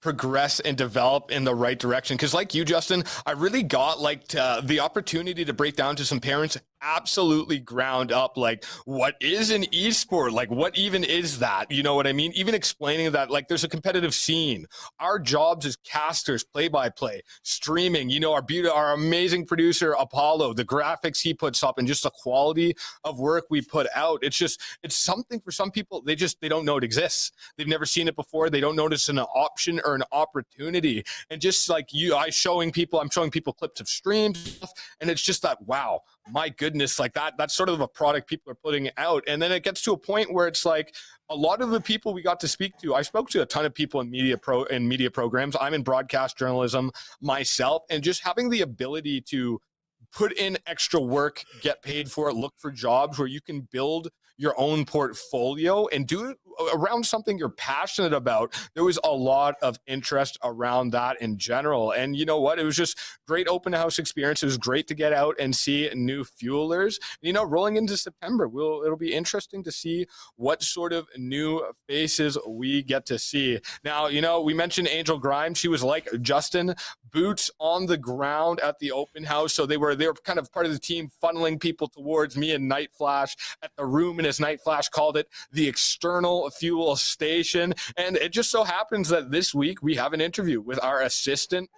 B: progress and develop in the right direction. Because like you, Justin, I really got the opportunity to break down to some parents absolutely ground up, like, what is an esport? Like, what even is that? You know what I mean? Even explaining that, like, there's a competitive scene. Our jobs as casters, play-by-play, streaming, our amazing producer, Apollo, the graphics he puts up and just the quality of work we put out. It's something for some people, they don't know it exists. They've never seen it before. They don't notice an option or an opportunity. And just like I'm showing people clips of streams, and it's just that, wow, my goodness, like that's sort of a product people are putting out. And then it gets to a point where it's like a lot of the people we got to speak to, I spoke to a ton of people in media programs. I'm in broadcast journalism myself, and just having the ability to put in extra work, get paid for it, look for jobs where you can build your own portfolio and do it around something you're passionate about, there was a lot of interest around that in general. And you know what? It was just great open house experience. It was great to get out and see new fuelers. You know, rolling into September, it'll be interesting to see what sort of new faces we get to see. Now, you know, we mentioned Angelgrime. She was like Justin, boots on the ground at the open house. So they were kind of part of the team funneling people towards me and Nightflash at the room, and as Nightflash called it, the external fuel station. And it just so happens that this week we have an interview with our assistant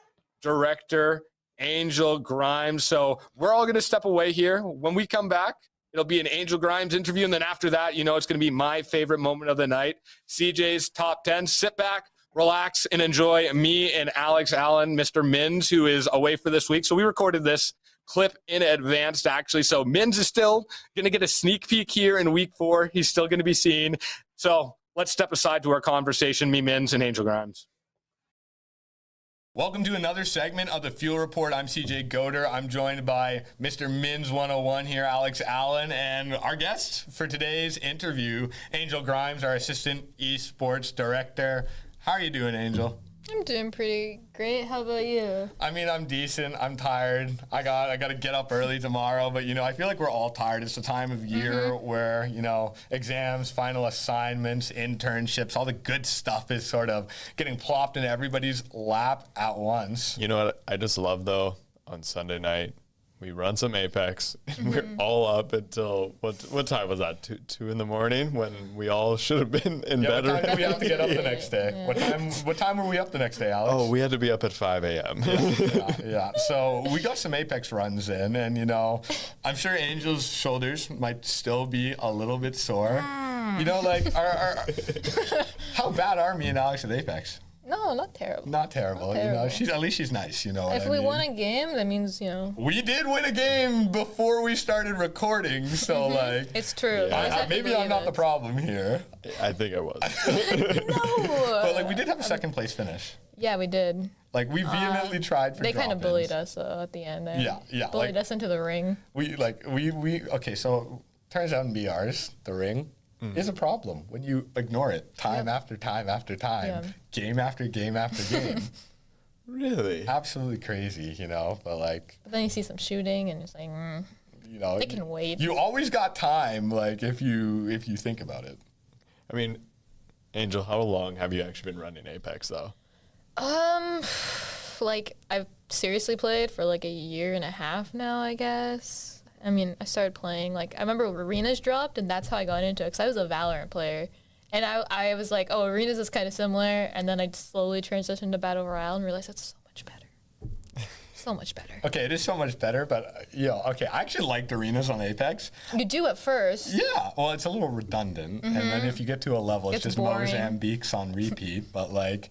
B: director, Angelgrime. So we're all going to step away here. When we come back, it'll be an Angelgrime's interview. And then after that, you know, it's going to be my favorite moment of the night, CJ's top 10. Sit back, relax, and enjoy me and Alex Allen, Mr. Mins, who is away for this week. So we recorded this clip in advance, actually. So Mins is still going to get a sneak peek here in week 4. He's still going to be seen. So let's step aside to our conversation, me, Mins, and Angelgrimes. Welcome to another segment of the Fuel Report. I'm CJ Goder. I'm joined by Mr. Mins 101 here, Alex Allen, and our guest for today's interview, Angelgrimes, our assistant esports director. How are you doing, Angel?
I: I'm doing pretty great. How about you?
B: I mean, I'm decent. I'm tired. I got to get up early tomorrow, but you know, I feel like we're all tired. It's the time of year where, you know, exams, final assignments, internships, all the good stuff is sort of getting plopped into everybody's lap at once.
J: You know what I just love though? On Sunday night, we run some Apex, and we're all up until what time was that? 2 in the morning when we all should have been in bed.
B: What time did we have to get up the next day? Yeah. What time were we up the next day, Alex?
J: Oh, we had to be up at 5 a.m.
B: Yeah. So we got some Apex runs in, and you know, I'm sure Angel's shoulders might still be a little bit sore. You know, like how bad are me and Alex at Apex?
I: No, not terrible.
B: Not terrible. You know, at least she's nice. You know.
I: If we won a game, that means, you know.
B: We did win a game before we started recording, so like.
I: It's true.
B: Yeah. Maybe I'm not the problem here.
J: I think I was.
I: No.
B: But like, we did have a second place finish.
I: Yeah, we did.
B: Like, we vehemently tried for.
I: They kind of bullied us at the end there.
B: Yeah.
I: Bullied us into the ring.
B: We okay. So turns out in BRs, the ring is a problem when you ignore it time after time after time, game after game after game.
J: Really?
B: Absolutely crazy, you know, but like.
I: But then you see some shooting and it's like,
B: you know,
I: they can wait.
B: You always got time, like, if you think about it.
J: I mean, Angel, how long have you actually been running Apex though?
I: Like I've seriously played for like a year and a half now, I guess. I mean, I started playing, like, I remember Arenas dropped, and that's how I got into it, because I was a Valorant player. And I was like, oh, Arenas is kind of similar, and then I slowly transitioned to Battle Royale and realized that's so much better. So much better.
B: Okay, it is so much better, but, okay, I actually liked Arenas on Apex.
I: You do at first.
B: Yeah, well, it's a little redundant, and then if you get to a level, it's just
I: boring.
B: Mozambiques on repeat, but, like,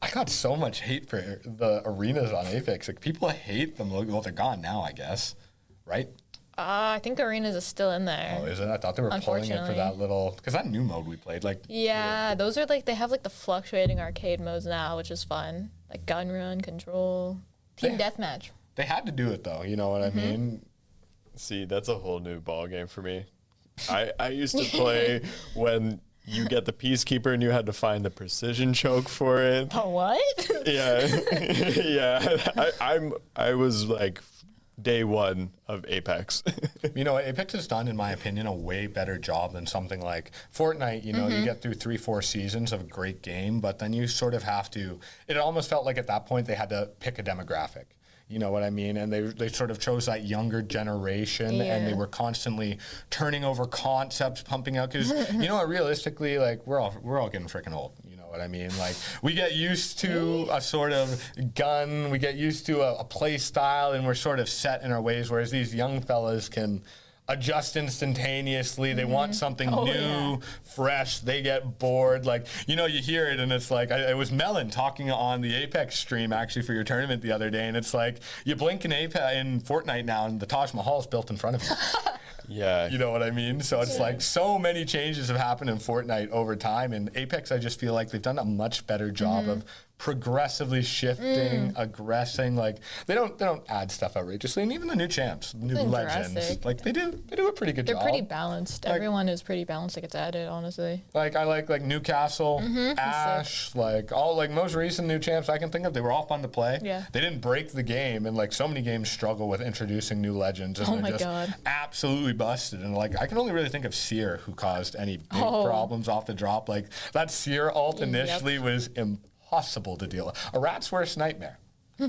B: I got so much hate for the Arenas on Apex. Like, people hate them. Well, they're gone now, I guess, right?
I: I think Arenas is still in there.
B: Oh, is it? I thought they were pulling it for that little, because that new mode we played, like.
I: Yeah, those are like, they have like the fluctuating arcade modes now, which is fun. Like gun run, control, team deathmatch.
B: They had to do it though, you know what I mean?
J: See, that's a whole new ball game for me. I used to play when you get the Peacekeeper and you had to find the precision choke for it.
I: Oh, what?
J: Yeah. Yeah. I was like day one of Apex.
B: You know, Apex has done, in my opinion, a way better job than something like Fortnite. You know, you get through 3-4 seasons of a great game, but then you sort of have to, it almost felt like at that point they had to pick a demographic. You know what I mean? And they sort of chose that younger generation, and they were constantly turning over concepts, pumping out. Because, you know, realistically, like, we're all getting freaking old. You know what I mean? Like, we get used to a sort of gun, we get used to a play style, and we're sort of set in our ways, whereas these young fellas can adjust instantaneously. They want something new, fresh. They get bored. Like, you know, you hear it and it's like, it was Melon talking on the Apex stream actually for your tournament the other day, and it's like, you blink in Fortnite now and the Taj Mahal's built in front of you.
J: Yeah.
B: You know what I mean? So it's like so many changes have happened in Fortnite over time, and Apex, I just feel like they've done a much better job of progressively shifting, aggressing. Like they don't add stuff outrageously, and even the new champs, new legends,
I: Jurassic.
B: like they do a pretty good
I: They're
B: job.
I: pretty balanced.
B: Like-
I: Everyone is pretty balanced that gets added, honestly.
B: Like I like Newcastle, Ash, like all like most recent new champs I can think of. They were all fun to play.
I: Yeah.
B: They didn't break the game, and like so many games struggle with introducing new legends, and
I: Oh
B: they're
I: my
B: just
I: God.
B: absolutely busted. And like I can only really think of Seer who caused any big problems off the drop. Like that Seer ult initially was impossible to deal with. A rat's worst nightmare.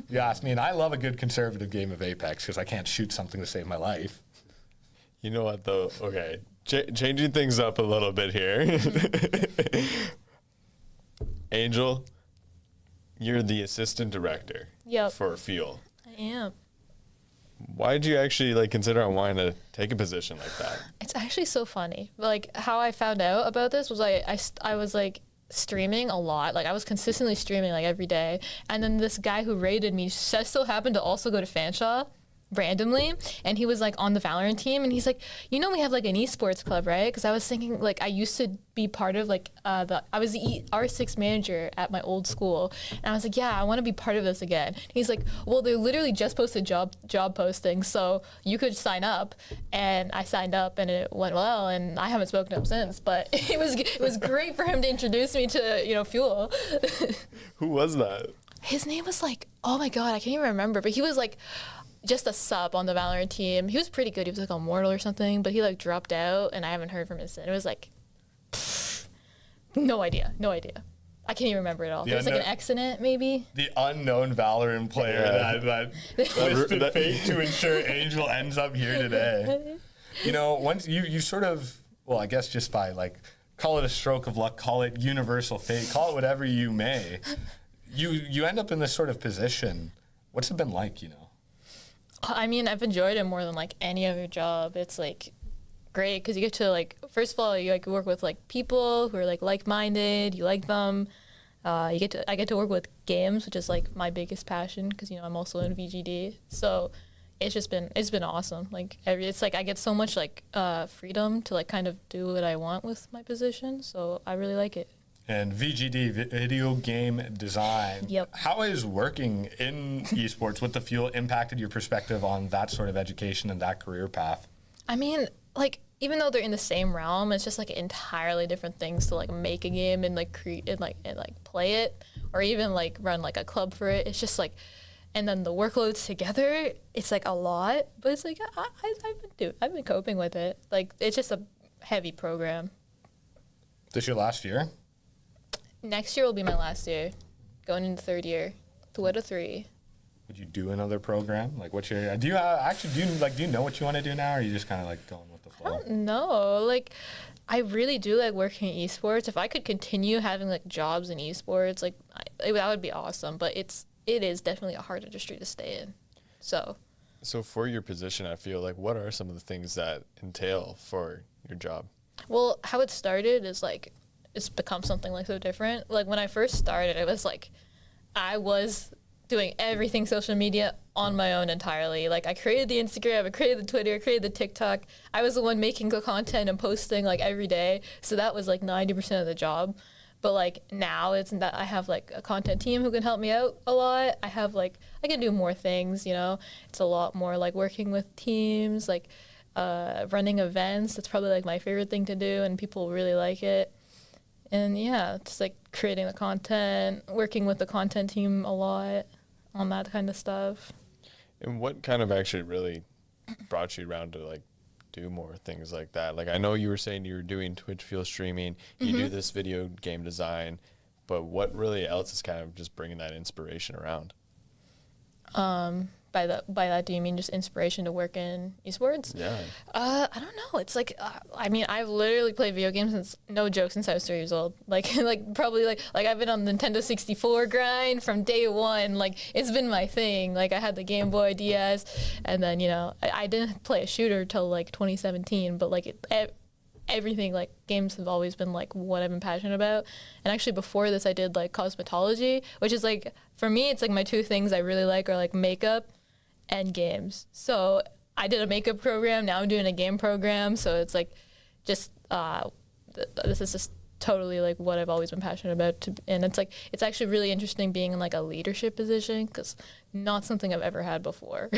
B: You ask me, and I love a good conservative game of Apex because I can't shoot something to save my life.
J: You know what though? Okay, changing things up a little bit here. Angel, you're the assistant director
I: Yep.
J: for Fuel.
I: I am.
J: Why did you actually like consider on wanting to take a position like that?
I: It's actually so funny. Like how I found out about this was I was like streaming a lot. Like I was consistently streaming like every day. And then this guy who raided me just so happened to also go to Fanshawe randomly, and he was like on the Valorant team, and he's like, you know, we have like an esports club, right? Because I was thinking like I used to be part of like I was the R6 manager at my old school, and I was like, yeah, I want to be part of this again. And he's like, well, they literally just posted job postings, so you could sign up. And I signed up, and it went well, and I haven't spoken to him since, but it was great for him to introduce me to, you know, Fuel.
J: Who was that?
I: His name was like, oh my god, I can't even remember, but he was like just a sub on the Valorant team. He was pretty good. He was like on Mortal or something, but he like dropped out, and I haven't heard from him since. It was like, no idea. I can't even remember it all. There was like an X in it, maybe.
B: The unknown Valorant player that twisted fate to ensure Angel ends up here today. You know, once you sort of, well, I guess just by like, call it a stroke of luck, call it universal fate, call it whatever you may, you end up in this sort of position. What's it been like, you know?
I: I mean, I've enjoyed it more than like any other job. It's like great because you get to like, first of all, you like work with like people who are like-minded. You like them. I get to work with games, which is like my biggest passion because, you know, I'm also in VGD. So it's been awesome. Like it's like I get so much like freedom to like kind of do what I want with my position. So I really like it.
B: And VGD, video game design.
I: Yep.
B: How has working in esports with the Fuel impacted your perspective on that sort of education and that career path?
I: I mean, like, even though they're in the same realm, it's just like entirely different things to like make a game and like create and like play it, or even like run like a club for it. It's just like, and then the workloads together, it's like a lot. But it's like I've been coping with it. Like it's just a heavy program.
B: This your last year?
I: Next year will be my last year, going into third year. 2 out of 3.
B: Would you do another program? Like, what's your? Do you know what you want to do now, or are you just kind of like going with the flow?
I: I don't know. Like, I really do like working in esports. If I could continue having like jobs in esports, like that would be awesome. But it is definitely a hard industry to stay in. So
J: for your position, I feel like what are some of the things that entail for your job?
I: Well, how it started is like it's become something like so different. Like when I first started, it was like I was doing everything social media on my own entirely. Like I created the Instagram, I created the Twitter, I created the TikTok. I was the one making the content and posting like every day. So that was like 90% of the job. But like now it's that I have like a content team who can help me out a lot. I have like, I can do more things, you know. It's a lot more like working with teams, like running events. That's probably like my favorite thing to do, and people really like it. And yeah, just like creating the content, working with the content team a lot on that kind of stuff.
J: And what kind of actually really brought you around to like do more things like that? Like I know you were saying you were doing Twitch Fuel streaming, you do this video game design, but what really else is kind of just bringing that inspiration around?
I: By that, do you mean just inspiration to work in esports?
J: Yeah.
I: I don't know. It's like, I mean, I've literally played video games since, no joke, since I was 3 years old. Like probably like I've been on the Nintendo 64 grind from day one. Like it's been my thing. Like I had the Game Boy DS, and then, you know, I didn't play a shooter till like 2017, but like everything, like games have always been like what I've been passionate about. And actually before this I did like cosmetology, which is like, for me, it's like my 2 things I really like are like makeup and games. So I did a makeup program, now I'm doing a game program. So it's like just this is just totally like what I've always been passionate about. And it's like it's actually really interesting being in like a leadership position because not something I've ever had before.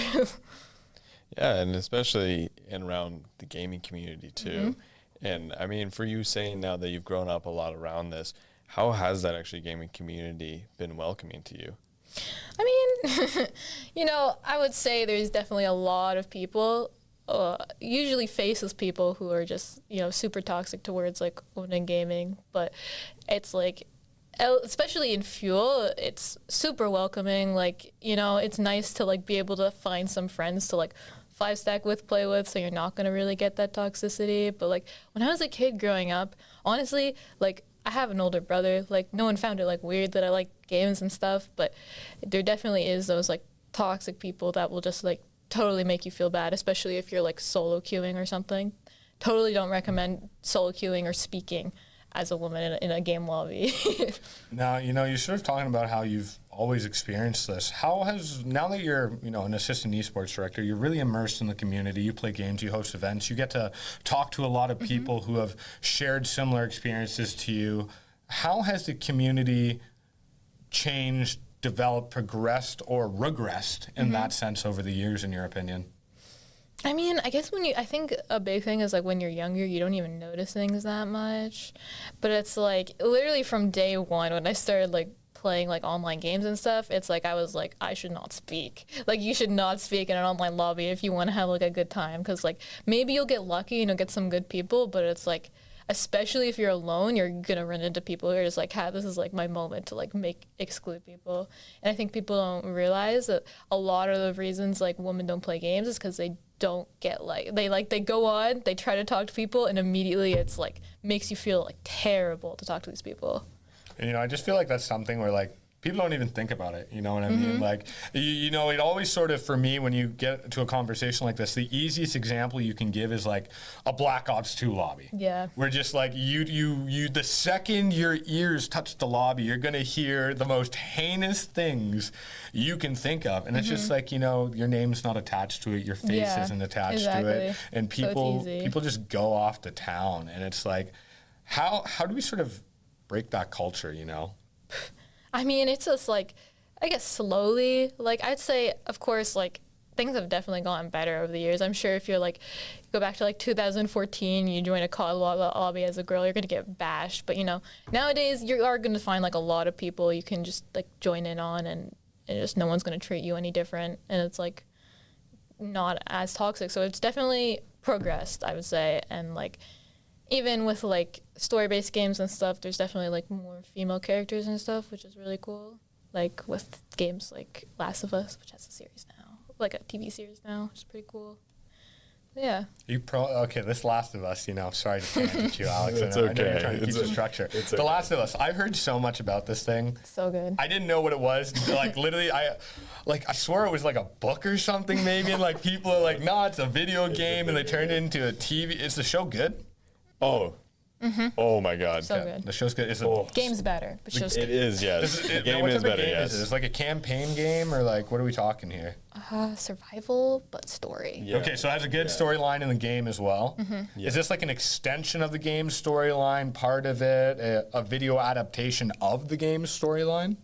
J: Yeah, and especially in around the gaming community too. And I mean, for you saying now that you've grown up a lot around this, how has that actually gaming community been welcoming to you?
I: I mean, you know, I would say there's definitely a lot of people, usually faceless people who are just, you know, super toxic towards like owning gaming. But it's like, especially in Fuel, it's super welcoming. Like, you know, it's nice to like be able to find some friends to like 5-stack with, play with, so you're not going to really get that toxicity. But like when I was a kid growing up, honestly, like I have an older brother, like no one found it like weird that I like games and stuff, but there definitely is those like toxic people that will just like totally make you feel bad, especially if you're like solo queuing or something. Totally don't recommend solo queuing or speaking as a woman in a game lobby.
K: Now, you know, you're sort of talking about how you've always experienced this. How has, now that you're, you know, an assistant esports director, you're really immersed in the community, you play games, you host events, you get to talk to a lot of people who have shared similar experiences to you. How has the community changed, developed, progressed, or regressed in that sense over the years, in your opinion?
I: I mean, I guess I think a big thing is like when you're younger, you don't even notice things that much. But it's like literally from day one when I started like playing like online games and stuff, it's like I was like, I should not speak. Like you should not speak in an online lobby if you want to have like a good time, because like maybe you'll get lucky and you'll get some good people, but it's like, especially if you're alone, you're gonna run into people who are just like, this is like my moment to like exclude people. And I think people don't realize that a lot of the reasons like women don't play games is because they don't get they go on, they try to talk to people, and immediately it's like makes you feel like terrible to talk to these people.
K: And, you know, I just feel like that's something where like people don't even think about it, you know what I mean? Like, you know, it always sort of, for me, when you get to a conversation like this, the easiest example you can give is like a Black Ops 2 lobby.
I: Yeah.
K: Where just like you, the second your ears touch the lobby, you're going to hear the most heinous things you can think of. And it's just like, you know, your name's not attached to it, your face isn't attached to it. And people just go off to town. And it's like, how do we sort of break that culture, you know?
I: I mean, it's just like, I guess slowly, like I'd say, of course, like things have definitely gotten better over the years. I'm sure if you're like, go back to like 2014, you join a COD lobby as a girl, you're going to get bashed. But you know, nowadays you are going to find like a lot of people you can just like join in on, and just no one's going to treat you any different. And it's like not as toxic. So it's definitely progressed, I would say. And like, even with like story-based games and stuff, there's definitely like more female characters and stuff, which is really cool. Like with games like Last of Us, which has a series now, like a TV series now, which is pretty cool. But yeah.
K: Okay, this Last of Us, you know, sorry to tangent you, Alex.
J: It's
K: I know
J: okay.
K: you're trying to keep the structure. The Last of Us, I heard so much about this thing.
I: So good.
K: I didn't know what it was. Like literally, I swear it was like a book or something maybe, and like people are like, no, it's a video game, and they turned it into a TV. Is the show good?
J: Oh. Oh my God.
I: So good.
K: The show's good.
I: Game's better, but show's
J: It
I: good.
J: is, yes. The game
K: what
J: is
K: type of
J: better,
K: game
J: yes.
K: is it? It's like a campaign game, or like, what are we talking here?
I: Survival, but story.
J: Yeah.
K: Okay, so it has a good storyline in the game as well.
J: Yeah.
K: Is this like an extension of the game's storyline, part of it, a video adaptation of the game's storyline?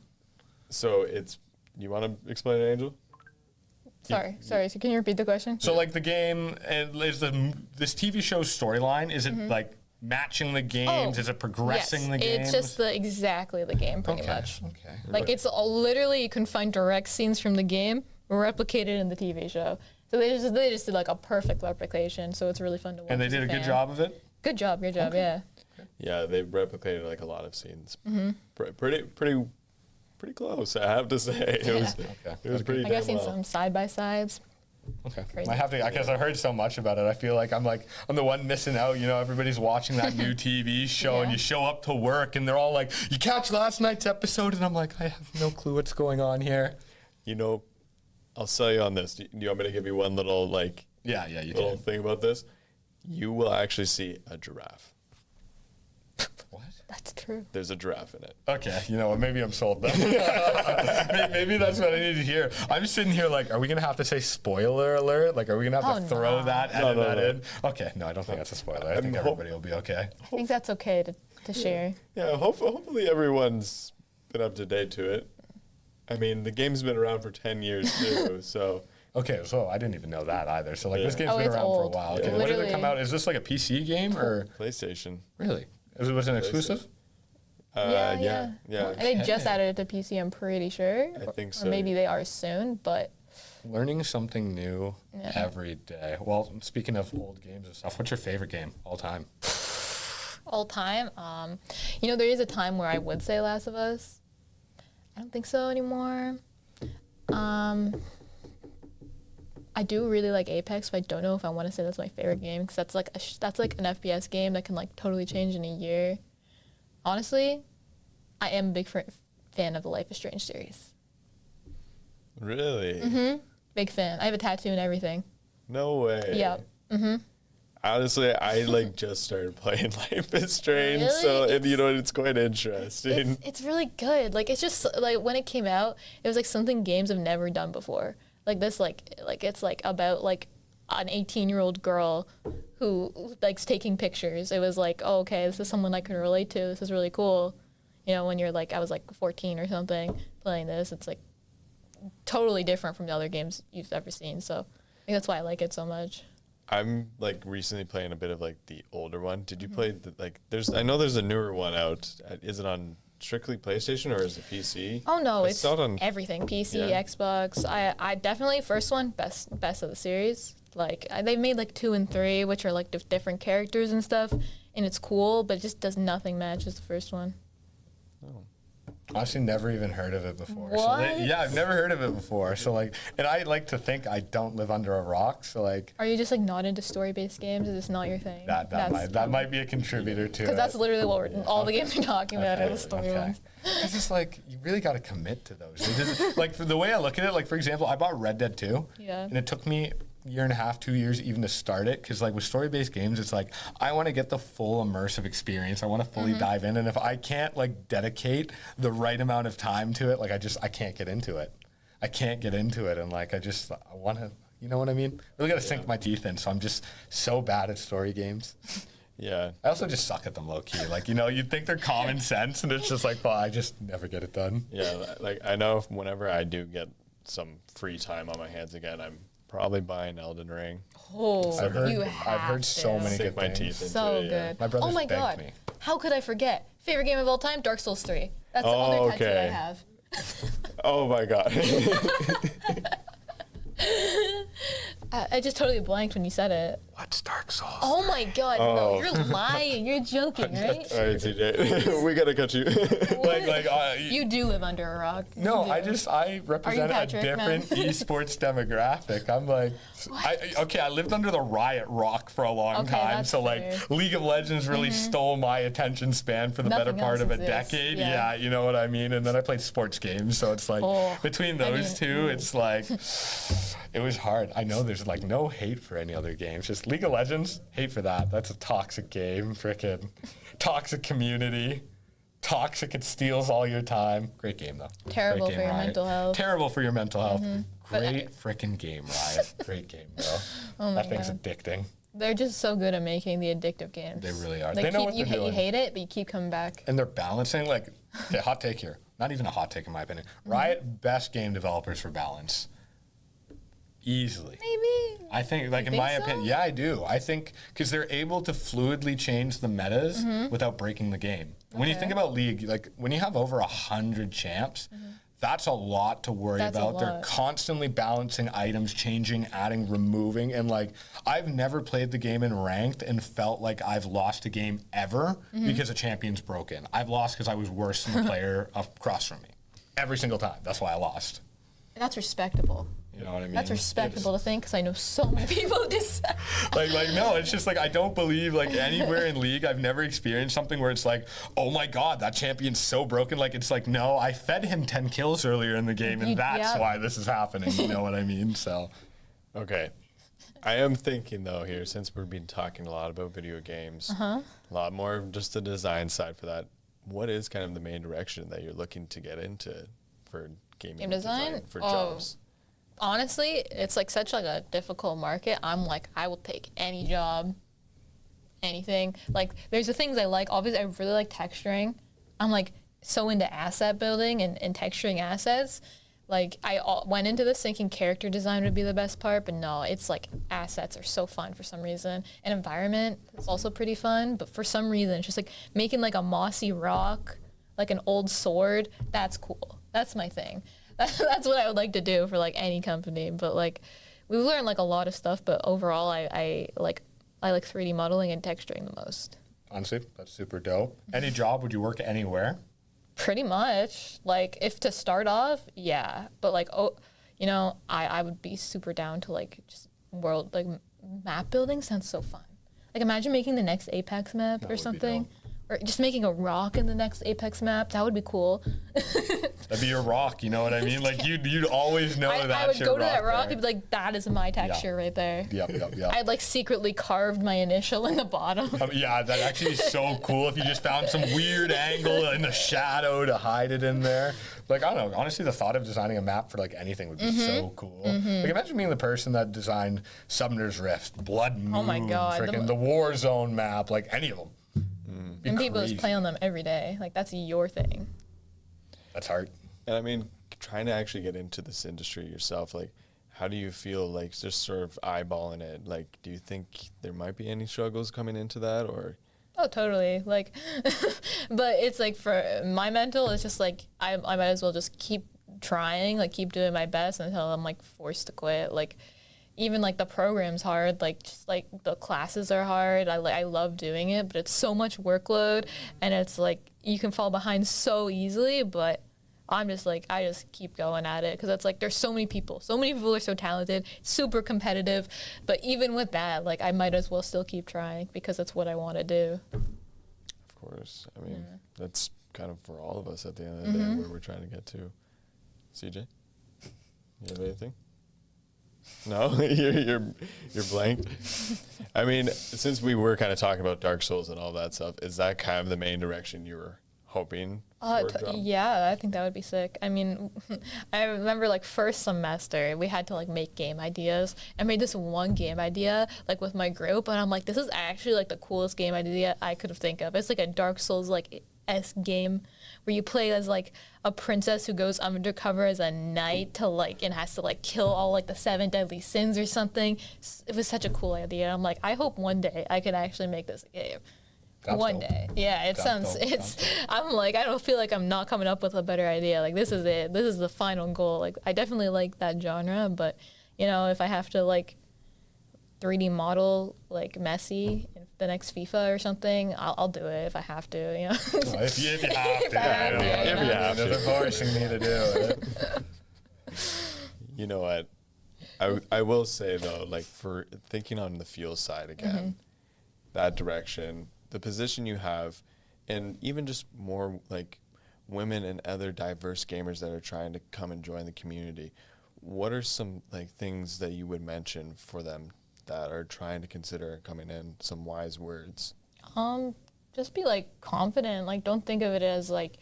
J: So it's, you want to explain it, Angel?
I: Sorry. So can you repeat the question?
K: So like the game, is this TV show's storyline, is it like matching the games? Is it progressing the games?
I: It's just exactly the game, pretty much.
K: Okay.
I: Like it's literally, you can find direct scenes from the game replicated in the TV show. So they just did like a perfect replication. So it's really fun to watch.
K: And they did a good job of it?
I: Good job, yeah.
J: Yeah, they replicated like a lot of scenes. Pretty close, I have to say. It was pretty.
I: I guess I've seen some side by sides.
K: Okay.
I: Crazy.
K: I have to, because I heard so much about it. I feel like I'm the one missing out. You know, everybody's watching that new TV show, and you show up to work, and they're all like, "You catch last night's episode?" And I'm like, I have no clue what's going on here.
J: You know, I'll sell you on this. Do you want me to give you one little
K: little
J: thing about this? You will actually see a giraffe.
K: What?
I: That's true.
J: There's a giraffe in it.
K: Okay, you know what? Maybe I'm sold then. maybe that's what I need to hear. I'm just sitting here like, are we gonna have to say spoiler alert? Like, are we gonna have to throw that, edit that in? Okay, no, I don't think that's a spoiler. I think everybody will be okay.
I: I think that's okay to to share.
J: Yeah, hopefully everyone's been up to date to it. I mean, the game's been around for 10 years too, so.
K: Okay, so I didn't even know that either. So like
J: Yeah.
K: this game's been around for a while. Okay,
J: Yeah.
K: when did it
I: Literally.
K: come out? Is this like a PC game or
J: PlayStation.
K: really? Was it an exclusive?
J: Yeah.
I: And they just added it to PC, I'm pretty sure.
J: I think
I: Or
J: so.
I: maybe they are soon, but
K: Learning something new
I: Yeah.
K: every day. Well, speaking of old games and stuff, what's your favorite game all time?
I: all time, there is a time where I would say Last of Us. I don't think so anymore. I do really like Apex, but I don't know if I want to say that's my favorite game because that's like an FPS game that can like totally change in a year. Honestly, I am a big fan of the Life is Strange series.
J: Really?
I: Big fan. I have a tattoo and everything.
J: No way.
I: Yep.
J: Honestly, I like just started playing Life is Strange, so
I: Really?
J: it's quite interesting.
I: It's really good. Like it's just like when it came out, it was like something games have never done before. Like this, like it's like about like an 18-year-old girl who likes taking pictures. It was like, oh, okay, this is someone I can relate to. This is really cool. When you're like, I was like 14 or something playing this. It's like totally different from the other games you've ever seen. So I think that's why I like it so much.
J: I'm like recently playing a bit of like the older one. Did you play I know there's a newer one out. Is it on strictly PlayStation or is it PC?
I: Oh no, it's
J: out on
I: everything. PC,
J: Yeah.
I: Xbox. I definitely first one best of the series. Like they've made like 2 and 3, which are like different characters and stuff, and it's cool, but it just does nothing matches the first one.
K: Honestly, never even heard of it before. So
I: What?
K: yeah, I've never heard of it before. So like, and I like to think I don't live under a rock. So like,
I: Are you just like not into story-based games? Is this not your thing?
K: that might be a contributor to it.
I: Because that's literally what all the games we're talking about are the story
K: okay.
I: ones.
K: It's just like you really got to commit to those. It just, like for the way I look at it, like for example, I bought Red Dead 2,
I: Yeah.
K: and it took me a year and a half, 2 years even to start it. Because like with story-based games, it's like I want to get the full immersive experience. I want to fully dive in, and if I can't like dedicate the right amount of time to it, like I can't get into it. I can't get into it, and like I want to. You know what I mean? Really got to sink my teeth in. So I'm just so bad at story games.
J: Yeah.
K: I also just suck at them low key. Like, you'd think they're common sense, and it's just like, well, I just never get it done.
J: Yeah, like I know whenever I do get some free time on my hands again, I'm probably buying Elden Ring.
I: Oh,
K: I've heard,
I: you have
K: I've heard so
I: to.
K: many
J: Sink
K: good
J: my
K: things.
J: teeth into
I: So
J: it, yeah.
I: good.
K: My brother's
I: Oh my
K: begged
I: god.
K: me.
I: How could I forget? Favorite game of all time? Dark Souls 3. That's the
J: Oh,
I: other tattoo I
J: okay.
I: have.
J: Oh my god.
I: I just totally blanked when you said it.
K: What's Dark Souls?
I: Oh my god, no,
J: Oh.
I: you're lying. You're joking, right?
J: All right, CJ, we gotta cut you.
I: You do live under a rock.
K: No,
I: You do.
K: I represent a
I: Patrick,
K: different
I: man?
K: esports demographic. I'm like, I lived under the Riot Rock for a long
I: Okay,
K: time,
I: that's
K: so like
I: fair.
K: League of Legends really stole my attention span for the
I: Nothing
K: better part
I: else
K: of a
I: exists,
K: decade.
I: yeah.
K: Yeah, you know what I mean. And then I played sports games, so it's like between those two, it's like it was hard. I know there's like no hate for any other games, just League of Legends. Hate for that. That's a toxic game. Frickin' toxic community. Toxic. It steals all your time. Great game though.
I: Terrible
K: Great game,
I: for your
K: Riot.
I: mental health.
K: Terrible for your mental health.
I: But
K: Great frickin' game, Riot. Great game, bro.
I: Oh my
K: That thing's
I: God.
K: addicting.
I: They're just so good at making the addictive games.
K: They really are.
I: Like,
K: They know what they're
I: you
K: doing.
I: hate it, but you keep coming back.
K: And they're balancing, like, okay, hot take here. Not even a hot take in my opinion. Riot, best game developers for balance. Easily.
I: Maybe.
K: I think, like,
I: You
K: in my
I: think so?
K: opinion, yeah, I do. I think because they're able to fluidly change the metas without breaking the game. When you
I: Okay.
K: think about League, like, when you have over 100 champs, that's a lot to worry
I: That's a
K: about. They're
I: lot.
K: constantly balancing items, changing, adding, removing. And, like, I've never played the game in ranked and felt like I've lost a game ever because a champion's broken. I've lost because I was worse than the player across from me. Every single time. That's why I lost.
I: And that's respectable.
K: You know what I mean?
I: That's respectable to think because I know so many people who just.
K: like no, it's just like I don't believe like anywhere in League I've never experienced something where it's like, oh my god, that champion's so broken. Like it's like, no, I fed him 10 kills earlier in the game and that's why this is happening. You know what I mean? So
J: Okay. I am thinking though here, since we've been talking a lot about video games, a lot more of just the design side for that. What is kind of the main direction that you're looking to get into for gaming
I: Game design?
J: for
I: Oh.
J: jobs?
I: Honestly, it's like such like a difficult market. I'm like, I will take any job. anything. Like, there's the things I like. Obviously, I really like texturing. I'm like so into asset building and texturing assets. Like, I went into this thinking character design would be the best part, but no, it's like assets are so fun for some reason. And environment is also pretty fun, but for some reason, it's just like making like a mossy rock, like an old sword. That's cool. That's my thing. That's what I would like to do for like any company. But like, we've learned like a lot of stuff, but overall, I like 3D modeling and texturing the most.
K: Honestly, that's super dope. Any job, would you work anywhere?
I: Pretty much. Like, if to start off, yeah. But like, I would be super down to like just like map building sounds so fun. Like, imagine making the next Apex map or something. Or just making a rock in the next Apex map. That would be cool.
K: That'd be your rock, you know what I mean? Like, you'd always know that.
I: I would go to that rock
K: there.
I: and be like, that is my texture right there.
K: Yep.
I: I'd like secretly carved my initial in the bottom.
K: Yeah, that'd actually be so cool if you just found some weird angle in the shadow to hide it in there. Like, I don't know. Honestly, the thought of designing a map for like anything would be so cool. Like, imagine being the person that designed Summoner's Rift, Blood Moon,
I: Oh my God,
K: freaking the Warzone map, like any of them.
I: And people just play on them every day. Like, that's your thing.
K: That's hard.
J: And I mean, trying to actually get into this industry yourself, like, how do you feel like just sort of eyeballing it? Like, do you think there might be any struggles coming into that, or?
I: Oh, totally. Like, but it's like for my mental, it's just like I might as well just keep trying, like keep doing my best until I'm like forced to quit. Like, even like the program's hard, like just like the classes are hard. I love doing it, but it's so much workload, and it's like you can fall behind so easily. But I'm just like, I just keep going at it because it's like there's so many people are so talented, super competitive. But even with that, like I might as well still keep trying because that's what I want to do.
J: Of course, I mean that's kind of for all of us at the end of the day where we're trying to get to. CJ, you have anything? No, you're blank. I mean, since we were kind of talking about Dark Souls and all that stuff, is that kind of the main direction you were hoping for?
I: Yeah, I think that would be sick. I mean, I remember like first semester we had to like make game ideas. I made this one game idea like with my group, and I'm like, this is actually like the coolest game idea I could have think of. It's like a Dark Souls like game where you play as like a princess who goes undercover as a knight to like and has to like kill all like the 7 deadly sins or something. It was such a cool idea. I'm like, I hope one day I can actually make this a game. One day. Yeah, it sounds I'm like, I don't feel like I'm not coming up with a better idea. Like, this is it. This is the final goal. Like, I definitely like that genre, but you know, if I have to like 3D model like Messi in the next FIFA or something, I'll do it if I have to, you know.
K: Well, if you have to. They're forcing me to do it.
J: You know what? I will say though, like for thinking on the fuel side again, that direction, the position you have, and even just more like women and other diverse gamers that are trying to come and join the community, what are some like things that you would mention for them that are trying to consider coming in? Some wise words.
I: Just be like confident. Like, don't think of it as like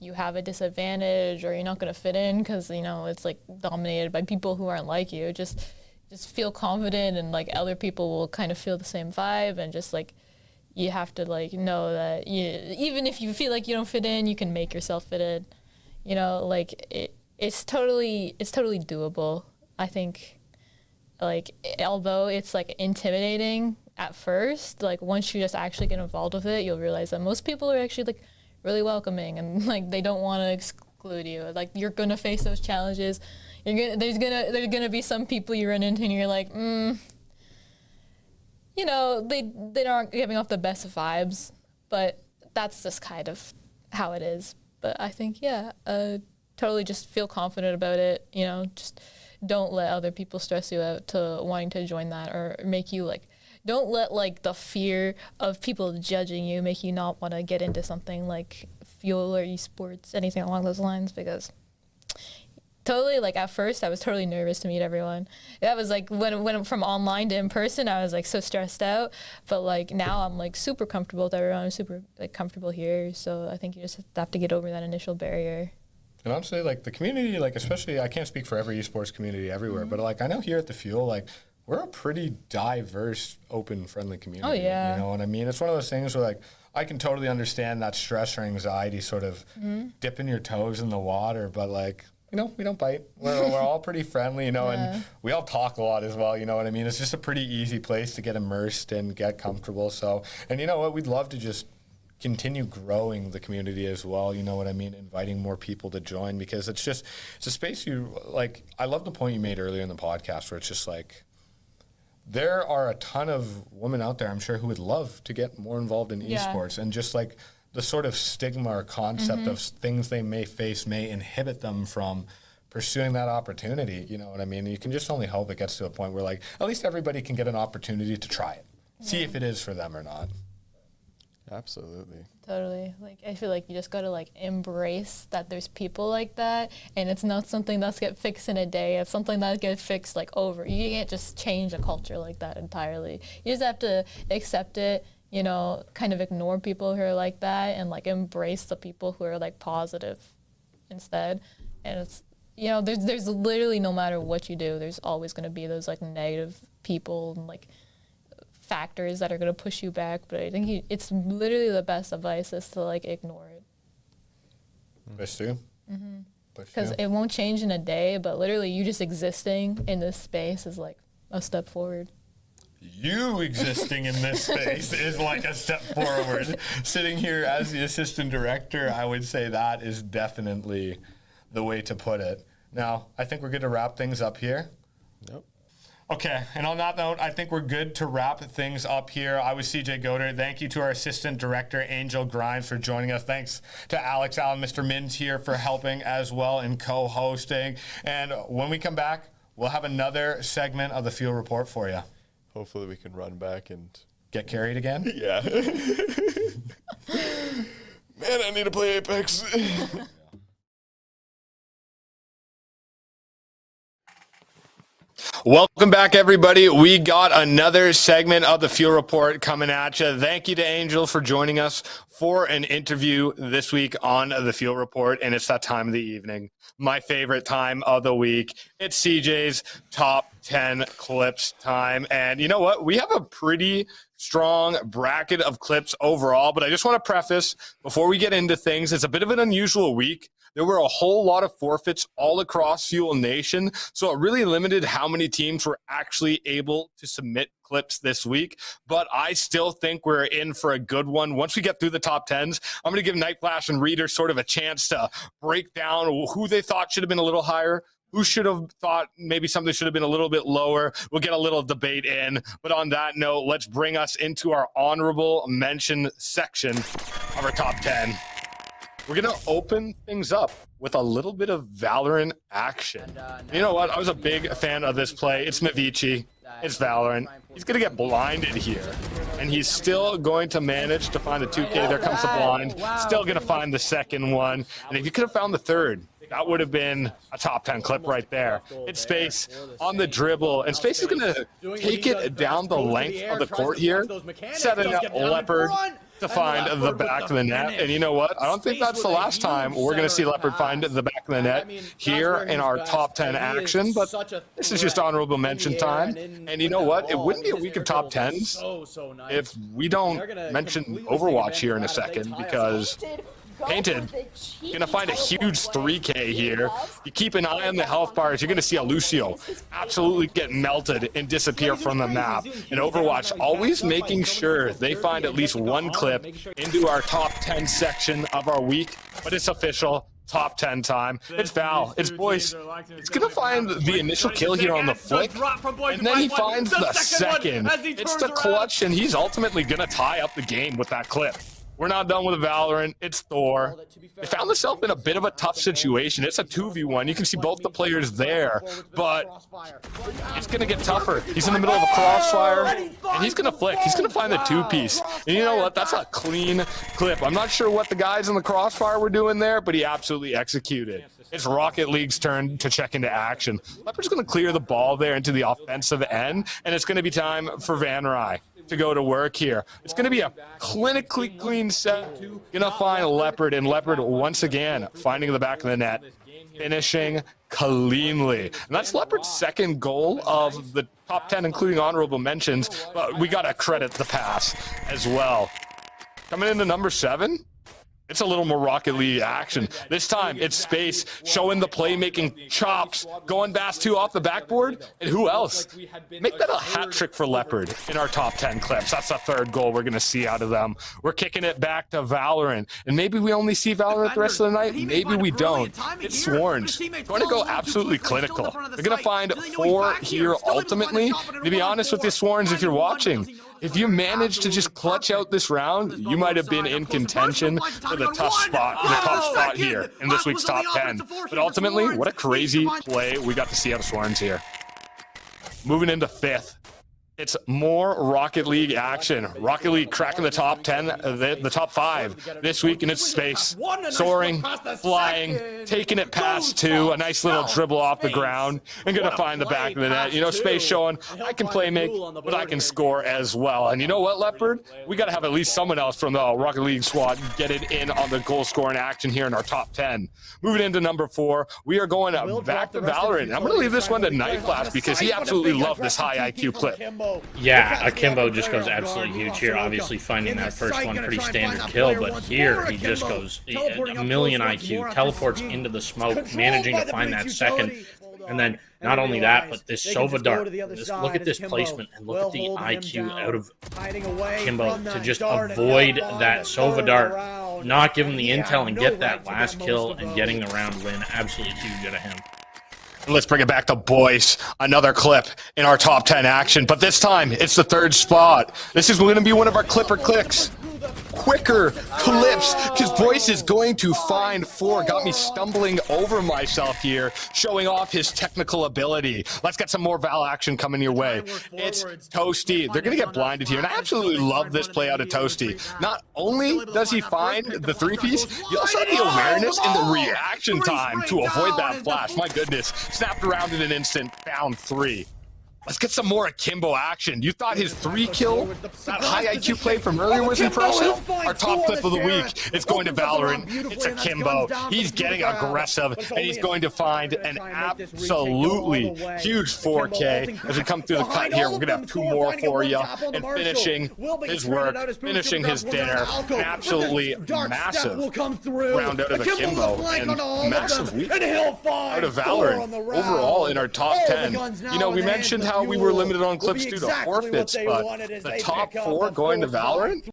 I: you have a disadvantage or you're not gonna fit in because you know it's like dominated by people who aren't like you. Just feel confident, and like other people will kind of feel the same vibe, and just like you have to like know that even if you feel like you don't fit in, you can make yourself fit in. You know, like it's totally doable. I think. Like, although it's like intimidating at first, like once you just actually get involved with it, you'll realize that most people are actually like really welcoming, and like they don't want to exclude you. Like, you're gonna face those challenges. There's gonna be some people you run into and you're like, you know, they aren't giving off the best vibes, but that's just kind of how it is. But I think totally just feel confident about it. You know, just don't let other people stress you out to wanting to join that or make you like, don't let like the fear of people judging you make you not want to get into something like Fuel or esports, anything along those lines, because totally like at first I was totally nervous to meet everyone. That was like when from online to in person, I was like so stressed out, but like now I'm like super comfortable with everyone. I'm super like comfortable here, so I think you just have to get over that initial barrier.
K: And honestly, like the community, like especially, I can't speak for every esports community everywhere, but like I know here at the Fuel, like we're a pretty diverse, open, friendly community.
I: Oh, yeah.
K: You know what I mean? It's one of those things where, like, I can totally understand that stress or anxiety sort of dipping your toes in the water, but, like, you know, we don't bite. We're all pretty friendly, you know, and we all talk a lot as well, you know what I mean? It's just a pretty easy place to get immersed and get comfortable. So, and you know what? We'd love to just continue growing the community as well, you know what I mean? Inviting more people to join, because it's a space like, I love the point you made earlier in the podcast where it's just like, there are a ton of women out there, I'm sure, who would love to get more involved in esports, and just like the sort of stigma or concept of things they may face may inhibit them from pursuing that opportunity. You know what I mean? You can just only hope it gets to a point where, like, at least everybody can get an opportunity to try it, see if it is for them or not.
J: Absolutely.
I: Totally. Like, I feel like you just gotta like embrace that there's people like that, and it's not something that's get fixed in a day. It's something that gets fixed like over. You can't just change a culture like that entirely. You just have to accept it, you know, kind of ignore people who are like that, and like embrace the people who are like positive instead. And it's, you know, there's literally, no matter what you do, there's always gonna be those like negative people and like factors that are going to push you back, but I think it's literally the best advice is to like ignore it.
K: Push through.
I: Because it won't change in a day, but literally you just existing in this space is like a step forward.
K: You existing in this space is like a step forward. Sitting here as the assistant director, I would say that is definitely the way to put it. Now, I think we're good to wrap things up here.
J: Yep.
K: Okay, and on that note, I think we're good to wrap things up here. I was CJ Goddard. Thank you to our assistant director, Angelgrime, for joining us. Thanks to Alex Allen, Mr. Mins here for helping as well and co-hosting. And when we come back, we'll have another segment of the Field Report for you.
J: Hopefully we can run back and
K: get carried again.
J: Yeah. Man, I need to play Apex.
B: Welcome back, everybody. We got another segment of the Field Report coming at you. Thank you to Angel for joining us for an interview this week on the Field Report, and it's that time of the evening, my favorite time of the week. It's CJ's top 10 clips time, and you know what? We have a pretty strong bracket of clips overall, but I just want to preface, before we get into things, it's a bit of an unusual week. There were a whole lot of forfeits all across Fuel Nation, so it really limited how many teams were actually able to submit clips this week. But I still think we're in for a good one. Once we get through the top 10s, I'm going to give Nightflash and Reider sort of a chance to break down who they thought should have been a little higher, who should have thought maybe something should have been a little bit lower. We'll get a little debate in. But on that note, let's bring us into our honorable mention section of our top 10. We're going to open things up with a little bit of Valorant action. You know what? I was a big fan of this play. It's Mavici. It's Valorant. He's going to get blinded here. And he's still going to manage to find the 2K. There comes the blind. Still going to find the second one. And if he could have found the third, that would have been a top 10 clip right there. It's Space on the dribble. And Space is going to take it down the length of the court here, setting up Leopard to find the back of the net. And you know what? I don't think that's the last time we're going to see Leopard find the back of the net here in our top 10 action, but this is just honorable mention time. And you know what? It wouldn't be a week of top 10s if we don't mention Overwatch here in a second, because Painted gonna find a huge 3K here. You keep an eye on the health bars, you're gonna see a Lucio absolutely get melted and disappear from the map. And Overwatch always making sure they find at least one clip into our top 10 section of our week, but it's official. Top 10 time. It's Val. It's Boyce. It's going to find the initial kill here on the flick, and then he finds the second. It's the clutch, and he's ultimately going to tie up the game with that clip. We're not done with Valorant. It's Thor. They found themselves in a bit of a tough situation. It's a 2v1. You can see both the players there, but it's going to get tougher. He's in the middle of a crossfire, and he's going to flick. He's going to find the two-piece. And you know what? That's a clean clip. I'm not sure what the guys in the crossfire were doing there, but he absolutely executed. It's Rocket League's turn to check into action. Leopard's going to clear the ball there into the offensive end, and it's going to be time for Van Rij to go to work here. It's going to be a clinically clean set. Going to find Leopard, and Leopard once again finding the back of the net, finishing cleanly. And that's Leopard's second goal of the top 10, including honorable mentions. But we got to credit the pass as well. Coming into number 7. It's a little more Rocket League action. This time, it's Space showing the playmaking chops, going Bass 2 off the backboard. And who else? Make that a hat trick for Leopard in our top 10 clips. That's the third goal we're going to see out of them. We're kicking it back to Valorant. And maybe we only see Valorant the rest of the night. Maybe we don't. It's Swarns. Going to go absolutely clinical. They're going to find 4 here ultimately. To be honest with you, Swarns, if you're watching, if you manage to just clutch out this round, you might have been in contention for the top spot here in this week's top 10. But ultimately, what a crazy play we got to see out of Swarns here. Moving into 5th. It's more Rocket League action. Rocket League cracking the top 10, the top 5 this week in its Space. Soaring, flying, taking it past 2, a nice little dribble off the ground, and gonna find the back of the net. You know, Space showing, I can play make, but I can score as well. And you know what, Leopard? We gotta have at least someone else from the Rocket League squad get it in on the goal scoring action here in our top 10. Moving into number 4, we are going back to Valorant. I'm gonna leave this one to Nightflash because he absolutely loved this high IQ clip.
A: Yeah, Akimbo just goes absolutely huge here. Obviously, finding that first one pretty standard kill, but here he just goes a million IQ, teleports into the smoke, managing to find that second. And then not only that, but this Sova dart. Look at this placement and look at the IQ out of Akimbo to just avoid that Sova dart, not give him the intel and get that last kill and getting the round win. Absolutely huge out of him.
B: Let's bring it back to Boyce. Another clip in our top 10 action, but this time it's the 3rd spot. This is going to be one of our Clipper clicks. Quicker clips, because Boyce is going to find 4. Got me stumbling over myself here, showing off his technical ability. Let's get some more Val action coming your way. It's Toasty. They're going to get blinded here, and I absolutely love this play out of Toasty. Not only does he find the 3-piece, you also have the awareness and the reaction time to avoid that flash. My goodness. Snapped around in an instant, found 3. Let's get some more Akimbo action. You thought his 3-kill, that high IQ play from earlier was impressive? Our top clip of the week is going to Valorant. It's Akimbo. He's getting aggressive, and he's going to find an absolutely huge 4K. As we come through the cut here, we're going to have 2 more for you. And finishing his work, finishing his dinner. An absolutely massive round out of Akimbo. And massive week out of Valorant. Overall, in our top 10. You know, we mentioned how we were limited on clips due to forfeits, but the top 4 going to Valorant,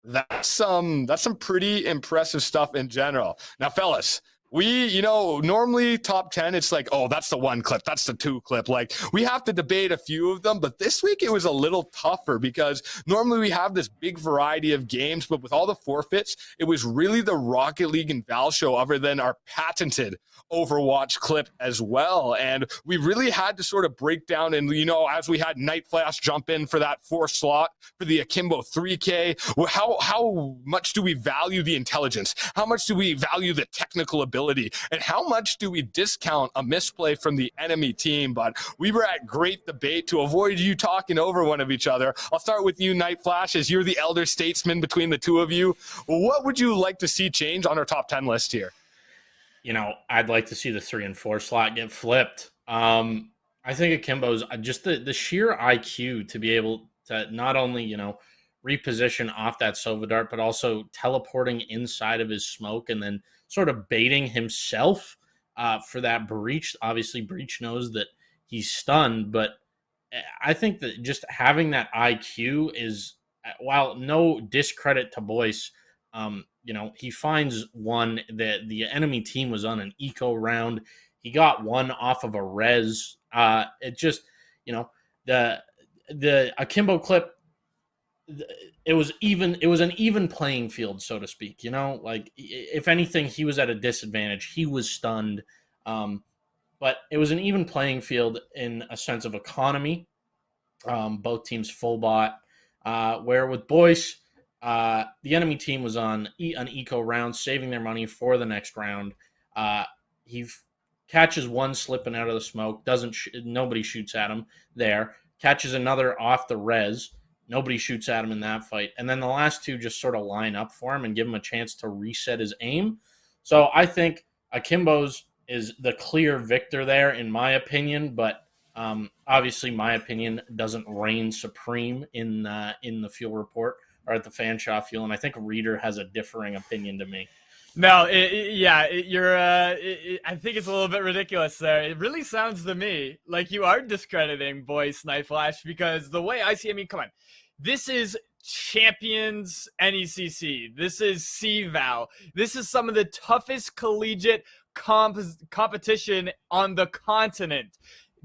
B: that's some pretty impressive stuff in general. Now, fellas, we, normally top 10, it's like, oh, that's the 1 clip, that's the 2 clip. Like, we have to debate a few of them, but this week it was a little tougher because normally we have this big variety of games, but with all the forfeits, it was really the Rocket League and Val show other than our patented Overwatch clip as well. And we really had to sort of break down and, as we had Nightflash jump in for that 4th slot for the Akimbo 3K, how much do we value the intelligence? How much do we value the technical ability? And how much do we discount a misplay from the enemy team? But we were at great debate to avoid you talking over one of each other. I'll start with you, Nightflash, as you're the elder statesman between the two of you. What would you like to see change on our top 10 list here?
A: I'd like to see the 3 and 4 slot get flipped. I think Akimbo's just the sheer IQ to be able to not only, reposition off that Sova dart, but also teleporting inside of his smoke and then sort of baiting himself for that breach. Obviously, Breach knows that he's stunned, but I think that just having that IQ is, while no discredit to Boyce, he finds one that the enemy team was on an eco round. He got 1 off of a res. It just, the Akimbo clip, it was an even playing field, so to speak. Like if anything, he was at a disadvantage. He was stunned, but it was an even playing field in a sense of economy. Both teams full bot, where with Boyce, the enemy team was on an eco round, saving their money for the next round. He catches one slipping out of the smoke, nobody shoots at him there. Catches another off the res, nobody shoots at him in that fight. And then the last 2 just sort of line up for him and give him a chance to reset his aim. So I think Akimbo's is the clear victor there, in my opinion. But obviously, my opinion doesn't reign supreme in the Fuel Report or at the Fanshawe Fuel, and I think Reider has a differing opinion to me.
C: No, you're. I think it's a little bit ridiculous there. It really sounds to me like you are discrediting Boyce Nightflash, because the way I see, I mean, come on, this is Champions NECC. This is CVAL. This is some of the toughest collegiate competition on the continent.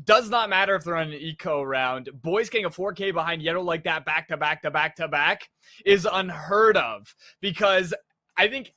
C: Does not matter if they're on an eco round. Boyce getting a 4K behind Yellow like that back to back to back to back is unheard of, because I think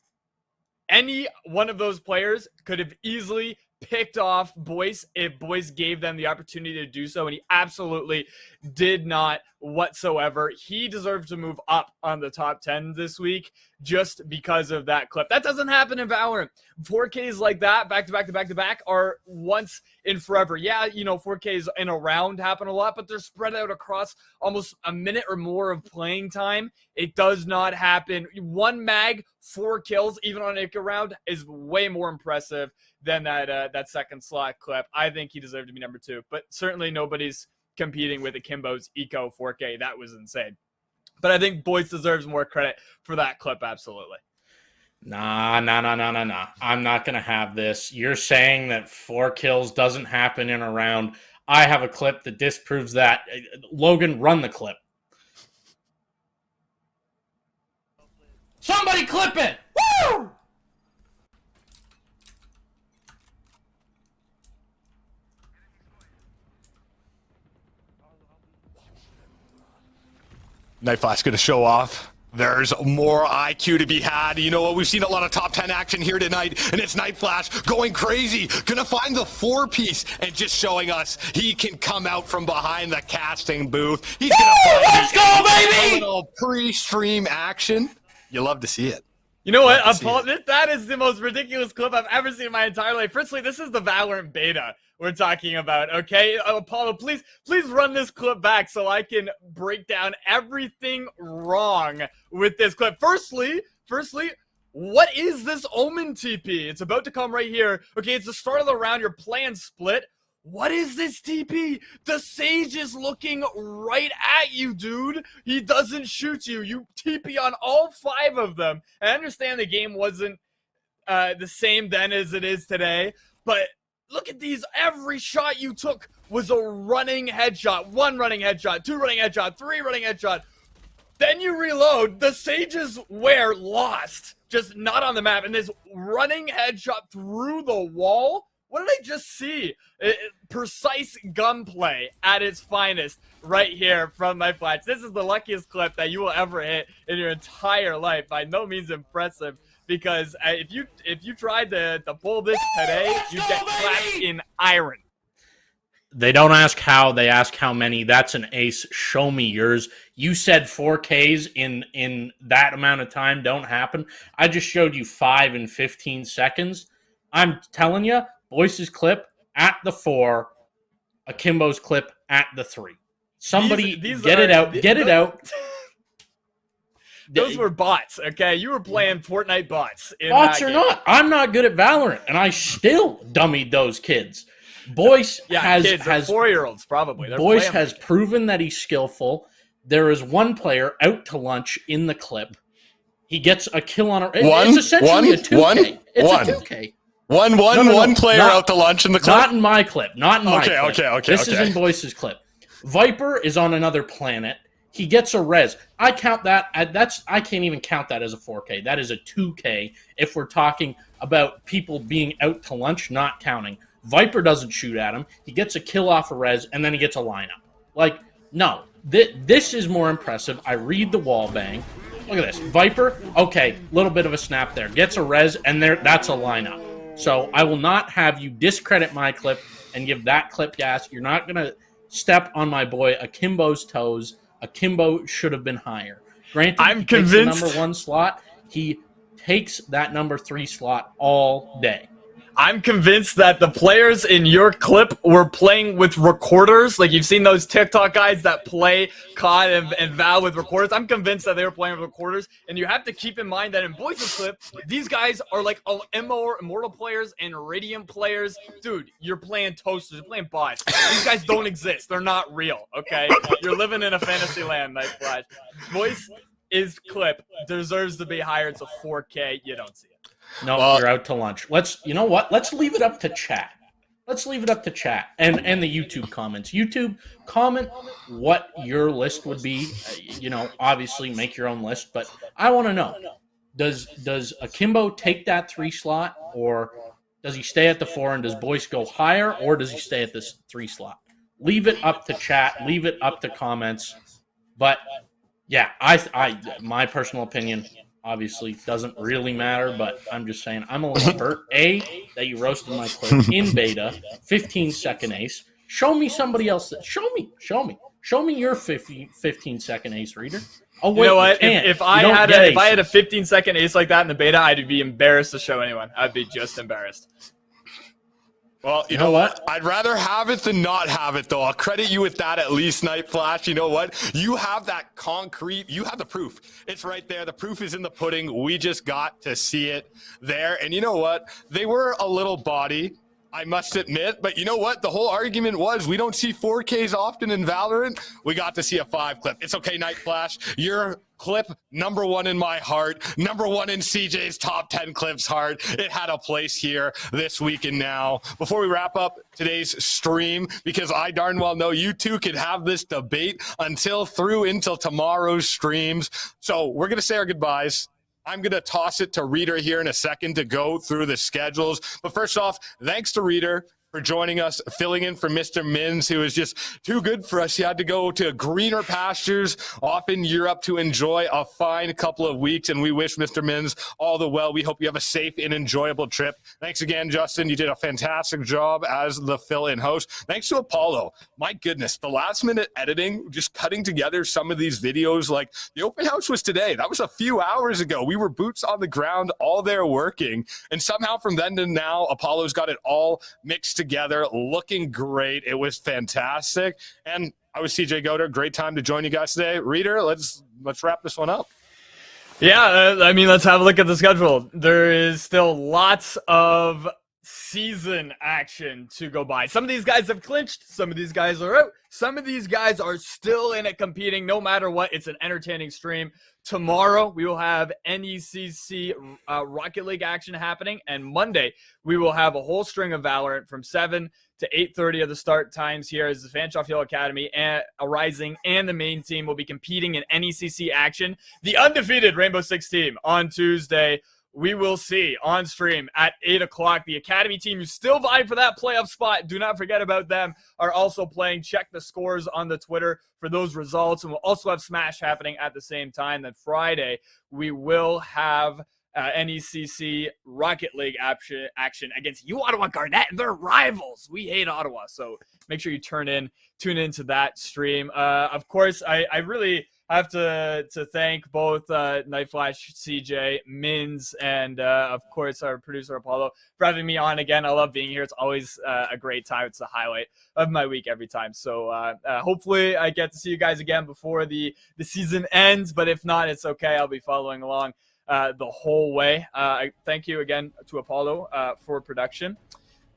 C: any one of those players could have easily picked off Boyce if Boyce gave them the opportunity to do so, and he absolutely did not whatsoever. He deserves to move up on the top 10 this week just because of that clip. That doesn't happen in Valorant. 4Ks like that, back to back to back to back, are once in forever. Yeah, 4Ks in a round happen a lot, but they're spread out across almost a minute or more of playing time. It does not happen. One mag, 4 kills, even on an eco round, is way more impressive than that second slot clip. I think he deserved to be number 2, but certainly nobody's competing with Akimbo's Eco 4K. That was insane. But I think Boyce deserves more credit for that clip, absolutely.
A: Nah. I'm not going to have this. You're saying that 4 kills doesn't happen in a round. I have a clip that disproves that. Logan, run the clip. Somebody clip it! Woo!
B: Nightflash going to show off. There's more IQ to be had. You know what? We've seen a lot of top 10 action here tonight, and it's Nightflash going crazy. Gonna find the 4-piece and just showing us he can come out from behind the casting booth. He's gonna find
A: let's go, baby!
B: Little pre-stream action. You love to see it.
C: You know what? That is the most ridiculous clip I've ever seen in my entire life. Firstly, this is the Valorant beta we're talking about, okay? Apollo, please run this clip back so I can break down everything wrong with this clip. Firstly, what is this Omen TP? It's about to come right here. Okay, it's the start of the round. You're playing split. What is this TP? The Sage is looking right at you, dude. He doesn't shoot you. You TP on all 5 of them. And I understand the game wasn't the same then as it is today, but look at these. Every shot you took was a running headshot. 1 running headshot, 2 running headshot, 3 running headshot. Then you reload. The Sages were lost, just not on the map. And this running headshot through the wall. What did I just see? Precise gunplay at its finest right here from Nightflash. This is the luckiest clip that you will ever hit in your entire life. By no means impressive, because if you tried to pull this today, you get clapped in iron.
A: They don't ask how, they ask how many. That's an ace. Show me yours. You said 4Ks in that amount of time don't happen. I just showed you 5 in 15 seconds. I'm telling you, Boyce's clip at the 4, Akimbo's clip at the 3. Somebody get it out.
C: Those were bots, okay? You were playing Fortnite bots.
A: Bots or not, I'm not good at Valorant, and I still dummied those kids. Boyce has
C: 4-year-olds probably.
A: Boyce has proven that he's skillful. There is one player out to lunch in the clip. He gets a kill on it's essentially a 2K. It's a 2K.
B: One player out to lunch in the clip?
A: Not in my clip. Not in my clip.
B: Okay.
A: This is in Boyce's clip. Viper is on another planet. He gets a res. I count that. I can't even count that as a 4K. That is a 2K if we're talking about people being out to lunch, not counting. Viper doesn't shoot at him. He gets a kill off a res, and then he gets a lineup. Like, no. This is more impressive. I read the wall bang. Look at this. Viper, okay, little bit of a snap there. Gets a res, and that's a lineup. So I will not have you discredit my clip and give that clip gas. You're not going to step on my boy Akimbo's toes. Akimbo should have been higher. Granted,
C: I'm convinced
A: the number 1 slot. He takes that number 3 slot all day.
C: I'm convinced that the players in your clip were playing with recorders. Like, you've seen those TikTok guys that play COD and Val with recorders. I'm convinced that they were playing with recorders. And you have to keep in mind that in Boys' clip, these guys are like Immortal players and Radiant players. Dude, you're playing toasters. You're playing bots. These guys don't exist. They're not real, okay? You're living in a fantasy land, Nightflash. Boys' clip deserves to be higher. It's a 4K. You don't see it.
A: No, you're out to lunch. You know what? Let's leave it up to chat. Let's leave it up to chat and the YouTube comments. YouTube, comment what your list would be. Obviously make your own list, but I want to know, does Akimbo take that 3 slot, or does he stay at the 4, and does Boyce go higher, or does he stay at this 3 slot? Leave it up to chat. Leave it up to comments. But yeah, my personal opinion, obviously doesn't really matter, but I'm just saying I'm a little hurt. That you roasted my clip in beta, 15-second ace. Show me somebody else. Show me your 15-second ace, Reider. Oh wait,
C: you know what? If I had a 15-second ace like that in the beta, I'd be embarrassed to show anyone. I'd be just embarrassed.
B: Well, you know what? I'd rather have it than not have it, though. I'll credit you with that at least, Nightflash. You know what? You have that concrete. You have the proof. It's right there. The proof is in the pudding. We just got to see it there. And you know what? They were a little body, I must admit. But you know what? The whole argument was we don't see 4Ks often in Valorant. We got to see a 5 clip. It's okay, Nightflash. Your clip, number 1 in my heart, number 1 in CJ's top 10 clips heart. It had a place here this week and now. Before we wrap up today's stream, because I darn well know you two could have this debate until tomorrow's streams. So we're going to say our goodbyes. I'm going to toss it to Reider here in a second to go through the schedules. But first off, thanks to Reider for joining us, filling in for Mr. Mins, who is just too good for us. He had to go to greener pastures off in Europe to enjoy a fine couple of weeks, and we wish Mr. Mins all the well. We hope you have a safe and enjoyable trip. Thanks again, Justin. You did a fantastic job as the fill-in host. Thanks to Apollo. My goodness, the last-minute editing, just cutting together some of these videos, like the open house was today. That was a few hours ago. We were boots on the ground, all there working, and somehow from then to now, Apollo's got it all mixed together, looking great. It was fantastic. And I was CJ Goder. Great time to join you guys today. Reider, let's wrap this one up.
C: Yeah, let's have a look at the schedule. There is still lots of season action to go by. Some of these guys have clinched. Some of these guys are out. Some of these guys are still in it competing. No matter what, it's an entertaining stream. Tomorrow, we will have NECC Rocket League action happening. And Monday, we will have a whole string of Valorant from 7 to 8:30 of the start times here as the Fanshawe Academy and Rising and the main team will be competing in NECC action. The undefeated Rainbow Six team on Tuesday. We will see on stream at 8 o'clock. The Academy team who's still vying for that playoff spot, do not forget about them, are also playing. Check the scores on the Twitter for those results. And we'll also have Smash happening at the same time. Then Friday, we will have NECC Rocket League action against Ottawa Garnet. They're rivals. We hate Ottawa. So make sure you tune into that stream. Of course, I really have to thank both Nightflash, CJ, Mins, and of course our producer Apollo for having me on again. I love being here. It's always a great time. It's the highlight of my week every time. So hopefully I get to see you guys again before the season ends. But if not, it's okay. I'll be following along the whole way. I thank you again to Apollo for production.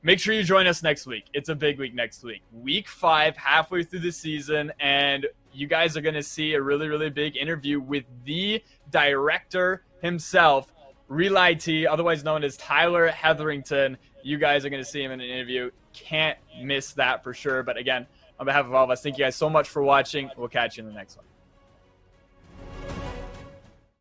C: Make sure you join us next week. It's a big week next week. Week 5, halfway through the season, and you guys are going to see a really, really big interview with the director himself, Relay T, otherwise known as Tyler Hetherington. You guys are going to see him in an interview. Can't miss that for sure. But again, on behalf of all of us, thank you guys so much for watching. We'll catch you in the next one.